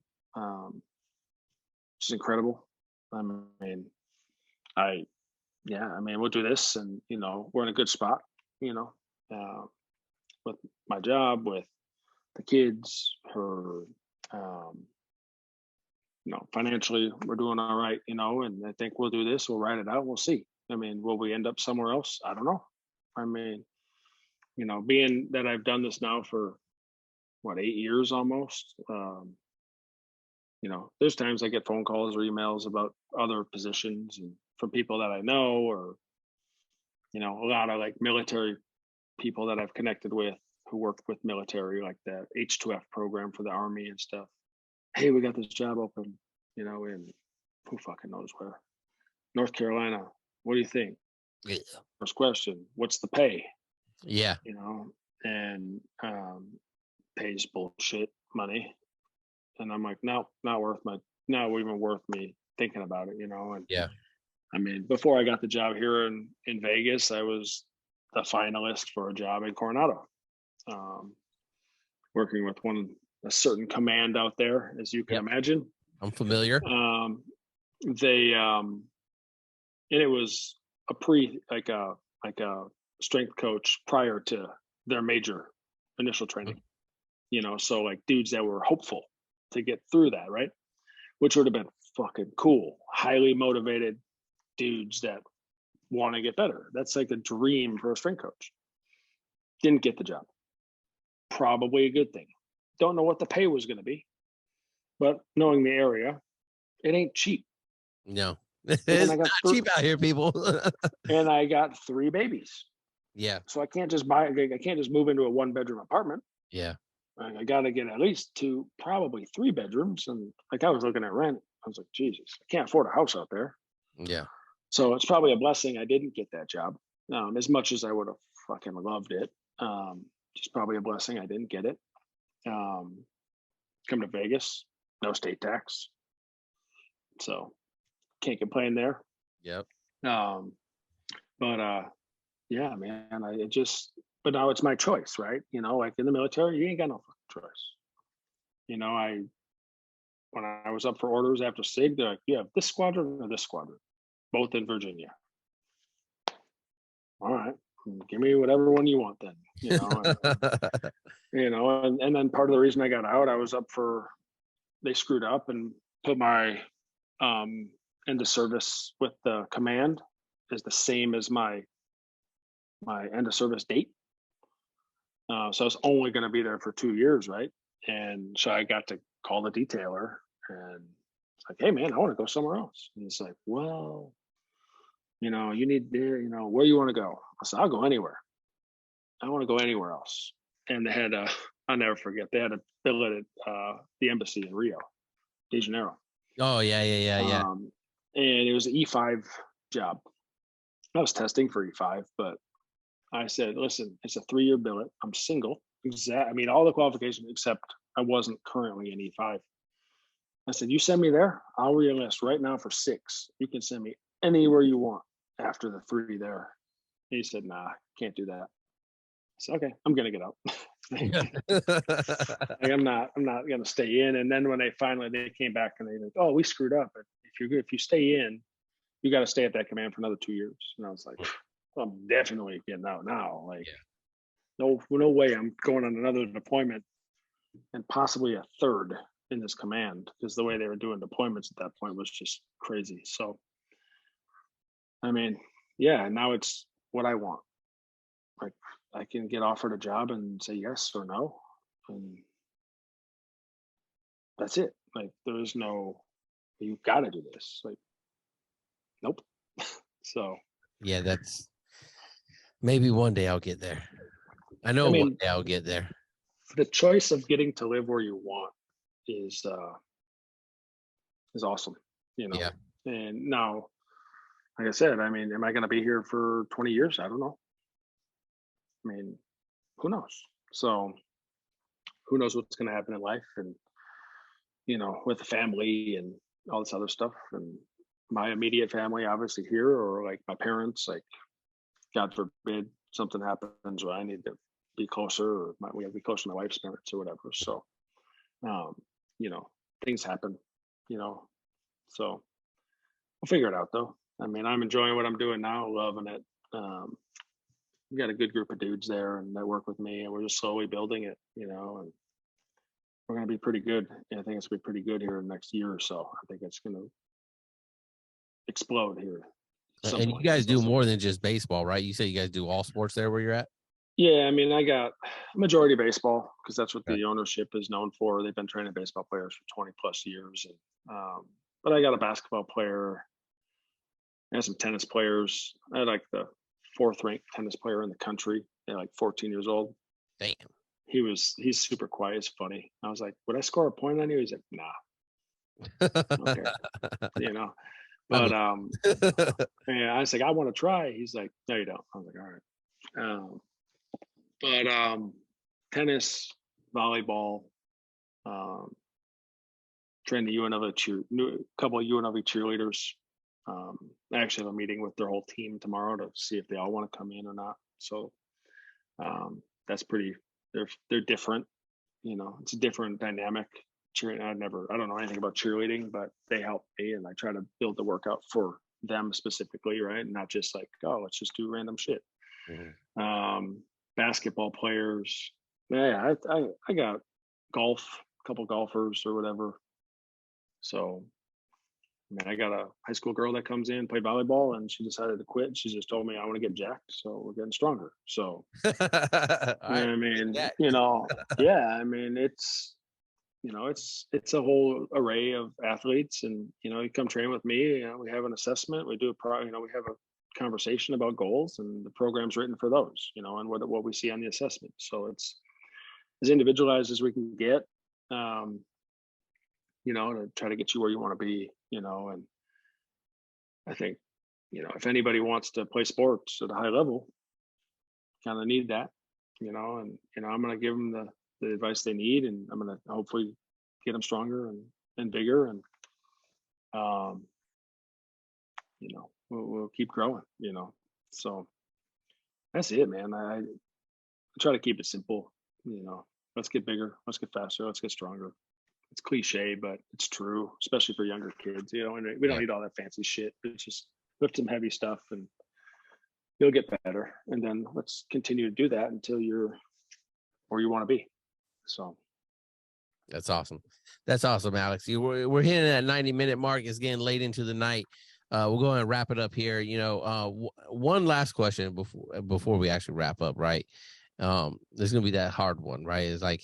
she's incredible. I mean, I I mean, we'll do this, and we're in a good spot, you know, uh, with my job, with the kids, her, um, financially, we're doing all right, and I think we'll do this. We'll ride it out. We'll see. I mean, will we end up somewhere else? I don't know. I mean, being that I've done this now for what, 8 years almost. There's times I get phone calls or emails about other positions and from people that I know, or a lot of like military people that I've connected with who work with military, like the H2F program for the Army and stuff. Hey, we got this job open, in who fucking knows where, North Carolina. What do you think? Yeah. First question, what's the pay? Yeah. And pays bullshit money. And I'm like, no, not even worth me thinking about it, And Yeah. I mean, before I got the job here in Vegas, I was the finalist for a job in Coronado, um, working with a certain command out there, as you can Yep. imagine. I'm familiar. They and it was like a strength coach prior to their major initial training. So like dudes that were hopeful to get through that, right? Which would have been fucking cool. Highly motivated dudes that want to get better. That's like a dream for a strength coach. Didn't get the job. Probably a good thing. Don't know what the pay was going to be, but knowing the area, it ain't cheap. No, And it's I got not cheap out here, people. and I got 3 babies. Yeah. So I can't just move into a 1-bedroom apartment. Yeah. I got to get at least 2, probably 3 bedrooms. And like I was looking at rent, I was like, Jesus, I can't afford a house out there. Yeah. So it's probably a blessing I didn't get that job, as much as I would have fucking loved it. Just probably a blessing I didn't get it. Come to Vegas, no state tax, so can't complain there. Yep. But yeah, man, but now it's my choice, right? Like in the military, you ain't got no fucking choice. When I was up for orders after SIG, they're like, you have this squadron or this squadron, both in Virginia. All right, give me whatever one you want then. And then part of the reason I got out, I was up for, they screwed up and put my end of service with the command is the same as my end of service date. So I was only going to be there for 2 years, right? And so I got to call the detailer and it's like, hey man, I want to go somewhere else. And he's like, well, you need, where you want to go? I said, I'll go anywhere. I want to go anywhere else. And they had I'll never forget, they had a billet at the embassy in Rio de Janeiro. Oh yeah. And it was an E5 job. I was testing for E5, but I said, listen, it's a 3-year billet. I'm single. I mean, all the qualifications except I wasn't currently in E5. I said, you send me there, I'll re-enlist right now for 6. You can send me anywhere you want after the 3 there. And he said, nah, can't do that. I said, okay, I'm gonna get out. Like, I'm not gonna stay in. And then when they came back and they like, oh, we screwed up. But if you stay in, you got to stay at that command for another 2 years. And I was like, well, I'm definitely getting out now. Like, no way I'm going on another deployment and possibly a third in this command, because the way they were doing deployments at that point was just crazy. So, I mean, yeah, now it's what I want. Like, I can get offered a job and say yes or no, and that's it. Like, there's no, you got to do this. Like, nope. So, Yeah, that's maybe one day I'll get there. I know one day I'll get there. The choice of getting to live where you want is awesome, Yeah. And now, like I said, I mean, am I going to be here for 20 years? I don't know. I mean, who knows? So, who knows what's going to happen in life, and with the family and all this other stuff. And my immediate family, obviously here, or like my parents, like God forbid something happens where I need to be closer, or we have to be closer to my wife's parents or whatever. So, um, you know, things happen, you know, so we'll figure it out though. I mean, I'm enjoying what I'm doing now, loving it. We got a good group of dudes there and they work with me, and we're just slowly building it, and we're going to be pretty good. I think it's going to be pretty good here in the next year or so. I think it's going to explode here at some And you point. guys do So, more than just baseball, right? You say you guys do all sports there where you're at? yeah, I mean, I got majority baseball because that's what Okay. the ownership is known for. They've been training baseball players for 20 plus years. And, but I got a basketball player and some tennis players. I had like the fourth ranked tennis player in the country at like 14 years old. Damn. He's super quiet. It's funny. I was like, would I score a point on you? He's like, nah. Okay. You know, I but, believe. and I was like, I want to try. He's like, no, you don't. I was like, all right. But tennis, volleyball, um, train the UNLV couple of UNLV cheerleaders. I actually have a meeting with their whole team tomorrow to see if they all want to come in or not. So that's pretty. They're different. It's a different dynamic. I don't know anything about cheerleading, but they help me, and I try to build the workout for them specifically, right? And not just like, oh, let's just do random shit. Mhm. Basketball players. Yeah, I got golf, a couple golfers or whatever. So, I mean, I got a high school girl that comes in, play volleyball, and she decided to quit. She just told me, I want to get jacked. So we're getting stronger. So, All right. I mean, Yeah. yeah, I mean, it's a whole array of athletes, and you come train with me. We have an assessment, we do we have a conversation about goals, and the program's written for those, and what we see on the assessment. So it's as individualized as we can get, to try to get you where you want to be, and I think, if anybody wants to play sports at a high level, kind of need that, and I'm going to give them the advice they need, and I'm going to hopefully get them stronger and bigger, and we'll keep growing, so that's it, man. I try to keep it simple, let's get bigger, let's get faster, let's get stronger. It's cliche, but it's true, especially for younger kids, and we don't Yeah. need all that fancy shit. It's just lift some heavy stuff and you'll get better, and then let's continue to do that until you're where you want to be. So That's awesome. That's awesome, Alex. We're hitting that 90-minute mark. It's getting late into the night. We'll go ahead and wrap it up here. One last question before we actually wrap up, right? There's gonna be that hard one, right? It's like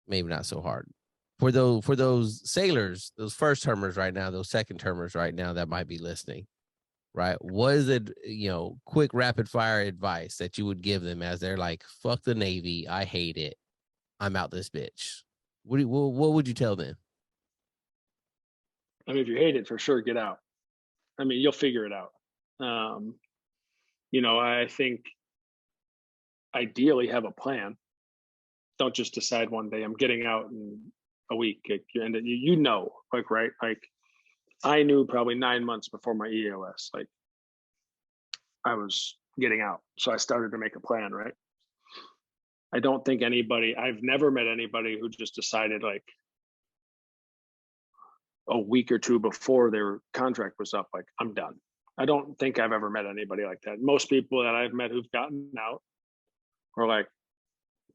maybe not so hard. For those sailors, those first termers right now, those second termers right now that might be listening, right? What is it, quick rapid fire advice that you would give them as they're like, fuck the Navy, I hate it, I'm out this bitch? What would you tell them? I mean, if you hate it, for sure, get out. I mean, you'll figure it out. I think ideally have a plan. Don't just decide one day I'm getting out in a week. And right? Like I knew probably 9 months before my EOS, like I was getting out. So I started to make a plan, right? I don't think I've never met anybody who just decided like a week or two before their contract was up, like I'm done. I don't think I've ever met anybody like that. Most people that I've met who've gotten out are like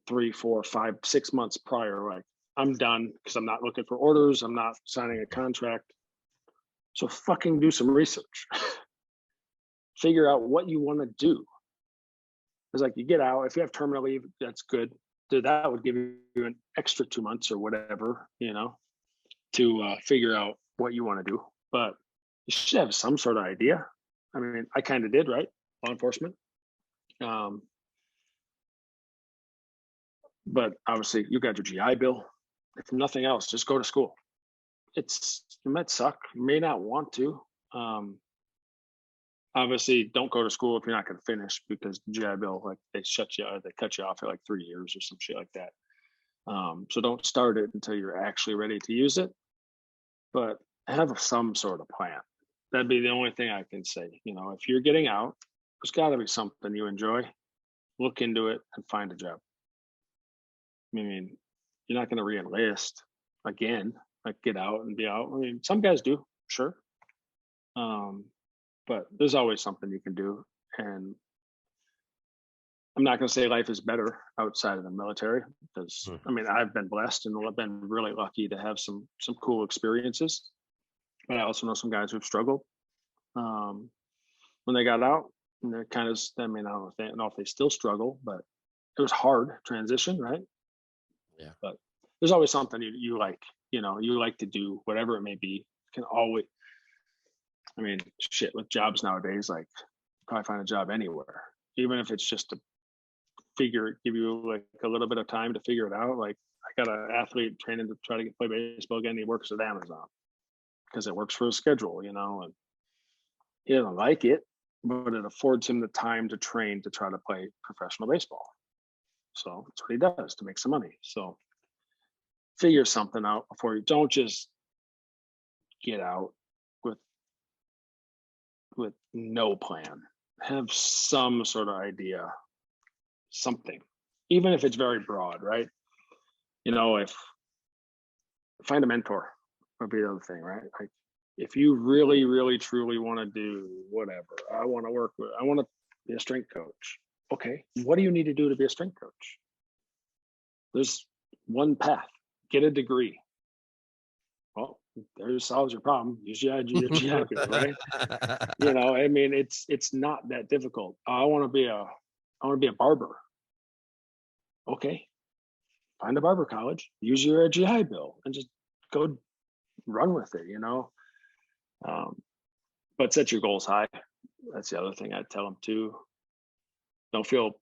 3, 4, 5, 6 months prior, like I'm done because I'm not looking for orders. I'm not signing a contract. So fucking do some research. Figure out what you want to do. It's like you get out. If you have terminal leave, that's good. That would give you an extra 2 months or whatever, to figure out what you want to do. But you should have some sort of idea. I mean, I kind of did, right? Law enforcement. But obviously, you got your GI Bill. If nothing else, just go to school. It might suck. You may not want to. Obviously, don't go to school if you're not going to finish, because the GI Bill, like they cut you off at like 3 years or some shit like that. So don't start it until you're actually ready to use it. But have some sort of plan. That'd be the only thing I can say. You know, if you're getting out, there's got to be something you enjoy. Look into it and find a job. I mean, you're not going to re-enlist again, like get out and be out. I mean, some guys do, sure. Um, but there's always something you can do. And I'm not going to say life is better outside of the military because I mean, I've been blessed and I've been really lucky to have some cool experiences. But I also know some guys who've struggled when they got out. And they're kind of, I mean, I don't know if they still struggle, but it was hard transition, right? Yeah. But there's always something you like, you know, you like to do, whatever it may be. Can always, I mean, shit, with jobs nowadays, like probably find a job anywhere, even if it's just to give you like a little bit of time to figure it out. Like I got an athlete training to try to play baseball again. He works at Amazon because it works for his schedule, you know, and he doesn't like it, but it affords him the time to train to try to play professional baseball. So that's what he does to make some money. So figure something out before you don't just get out with no plan. Have some sort of idea, something, even if it's very broad, right? You know, if find a mentor would be the other thing, right? Like if you really, really, truly want to do whatever, I want to be a strength coach. Okay, what do you need to do to be a strength coach? There's one path: get a degree. Well, there solves your problem. Use your GI Bill, right? You know, I mean, it's not that difficult. I want to be a barber. Okay, find a barber college, use your GI Bill, and just go run with it. You know, but set your goals high. That's the other thing I'd tell them too. Don't feel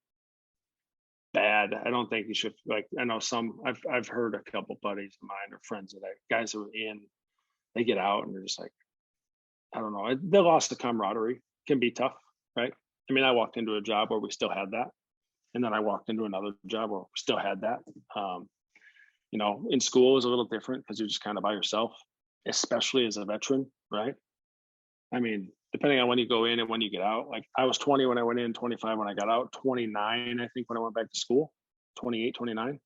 bad. I don't think you should, like, I know I've heard a couple buddies of mine or friends that guys who are they get out and they're just like, I don't know, they lost the camaraderie. Can be tough, right? I mean, I walked into a job where we still had that. And then I walked into another job where we still had that. You know, in school it was a little different because you're just kind of by yourself, especially as a veteran, right? I mean, depending on when you go in and when you get out, like I was 20 when I went in, 25 when I got out, 29, I think, when I went back to school, 28, 29.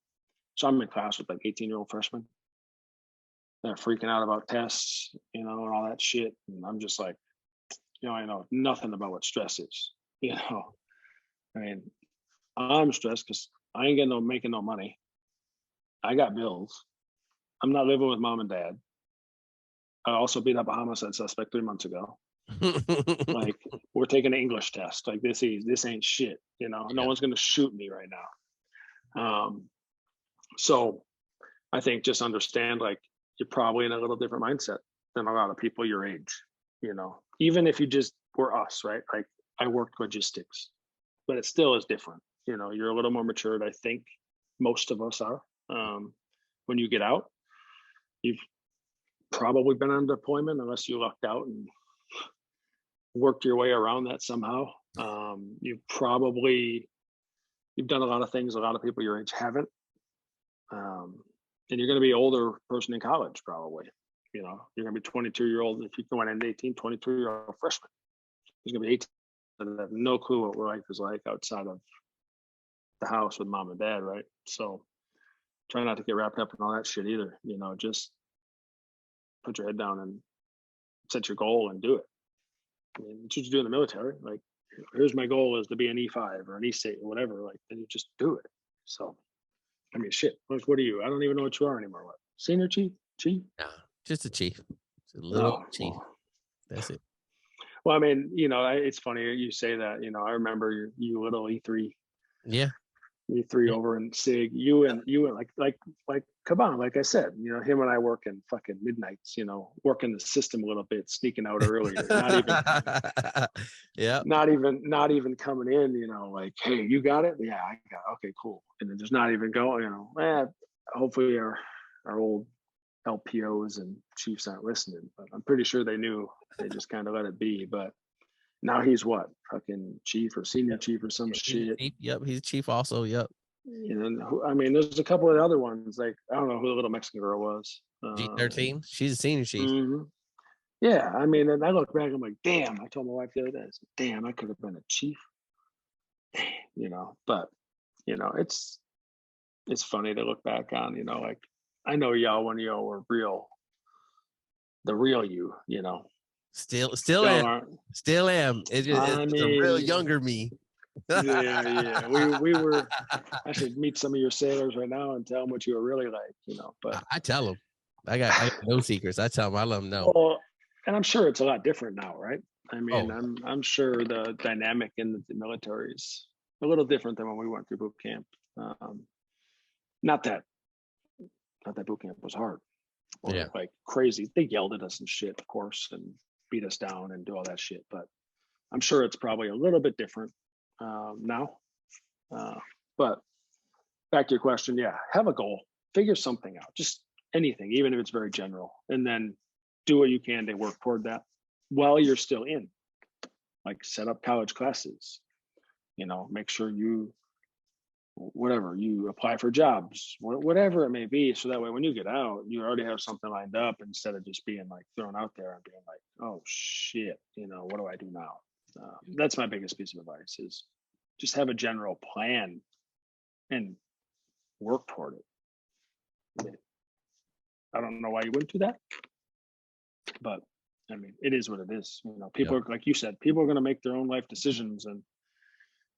So I'm in class with like 18-year-old freshmen. They're freaking out about tests, you know, and all that shit. And I'm just like, you know, I know nothing about what stress is, you know. I mean, I'm stressed because I ain't making no money. I got bills. I'm not living with mom and dad. I also beat up a homicide suspect 3 months ago. Like we're taking an English test. Like this ain't shit. You know, no one's gonna shoot me right now. So I think just understand, like, you're probably in a little different mindset than a lot of people your age. You know, even if you just were us, right? Like I worked logistics, but it still is different. You know, you're a little more matured. I think most of us are. When you get out, you've probably been on deployment unless you lucked out and worked your way around that somehow. You've done a lot of things a lot of people your age haven't. And you're going to be older person in college, probably. You know, you're going to be 22-year-old. If you went into 18, 22-year-old freshman, he's going to be 18 and have no clue what life is like outside of the house with mom and dad, right? So try not to get wrapped up in all that shit either. You know, just put your head down and set your goal and do it. I mean, it's what you do in the military. Like, here's my goal is to be an E5 or an E6 or whatever. Like, then you just do it. So, I mean, shit. What are you? I don't even know what you are anymore. What? Senior chief? Chief? No, just a chief. Just a little chief. Well, That's it. well, I mean, you know, it's funny you say that. You know, I remember you little E3. Yeah. E3 over in SIG. You and like Caban, like I said, you know, him and I work in fucking midnights, you know, working the system a little bit, sneaking out earlier, Yeah. not even coming in, you know, like, hey, you got it? Yeah, I got it. Okay, cool. And then just not even going, you know, hopefully our old LPOs and chiefs aren't listening, but I'm pretty sure they knew. They just kind of let it be. But now he's what, fucking chief or senior chief or some shit. Yep, he's chief also. Yep. You know, I mean, there's a couple of other ones. Like I don't know who the little Mexican girl was. G13. She's a senior chief. Mm-hmm. Yeah, I mean, and I look back, I'm like, damn. I told my wife the other day, I said, damn, I could have been a chief, But it's funny to look back on. Like I know y'all when y'all were real, the real you. Still Y'all am, aren't. still am. It's I just a real mean, younger me. yeah, yeah. We were. I should meet some of your sailors right now and tell them what you were really like. But I tell them, I got no secrets. I tell them, I let them know. well, and I'm sure it's a lot different now, right? I mean, Oh, I'm sure the dynamic in the military is a little different than when we went through boot camp. Um, not that not that boot camp was hard or yeah, like crazy. They yelled at us and shit, of course, and beat us down and do all that shit. But I'm sure it's probably a little bit different now. Uh, but back to your question, yeah, have a goal, figure something out, just anything, even if it's very general, and then do what you can to work toward that while you're still in. Like set up college classes, make sure you whatever you apply for jobs, whatever it may be, so that way when you get out you already have something lined up instead of just being like thrown out there and being like, oh shit, what do I do now? That's my biggest piece of advice is just have a general plan and work toward it. I mean, I don't know why you wouldn't do that, but I mean, it is what it is. People yep. are, like you said, people are going to make their own life decisions, and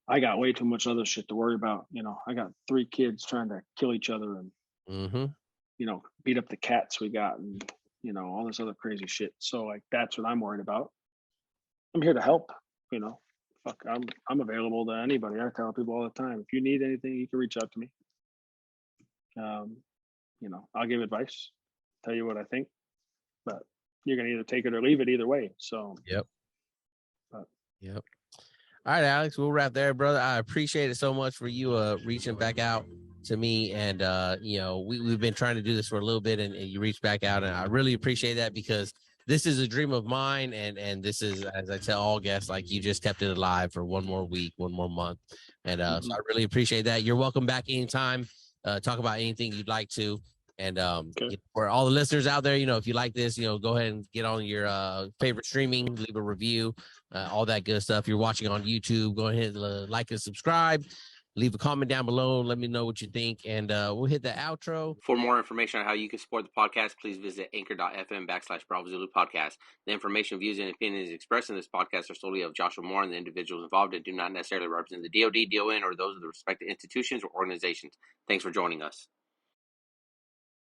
I got way too much other shit to worry about. I got 3 kids trying to kill each other and Mm-hmm. beat up the cats we got, and all this other crazy shit. So like that's what I'm worried about. I'm here to help. You know, fuck, I'm available to anybody. I tell people all the time, if you need anything, you can reach out to me. Um, I'll give advice, tell you what I think, but you're gonna either take it or leave it either way. So, Yep. but Yep. All right, Alex, we'll wrap there, brother. I appreciate it so much for you reaching back out to me. And we've been trying to do this for a little bit, and you reached back out, and I really appreciate that because this is a dream of mine, and this is, as I tell all guests, like you just kept it alive for one more week, one more month. And so I really appreciate that. You're welcome back anytime. Talk about anything you'd like to. And okay. for all the listeners out there, if you like this, go ahead and get on your favorite streaming, leave a review, all that good stuff. If you're watching on YouTube, go ahead and like and subscribe. Leave a comment down below. Let me know what you think, and we'll hit the outro. For more information on how you can support the podcast, please visit anchor.fm/Bravo Zulu podcast. The information, views, and opinions expressed in this podcast are solely of Joshua Moore and the individuals involved and do not necessarily represent the DoD, DON, or those of the respective institutions or organizations. Thanks for joining us.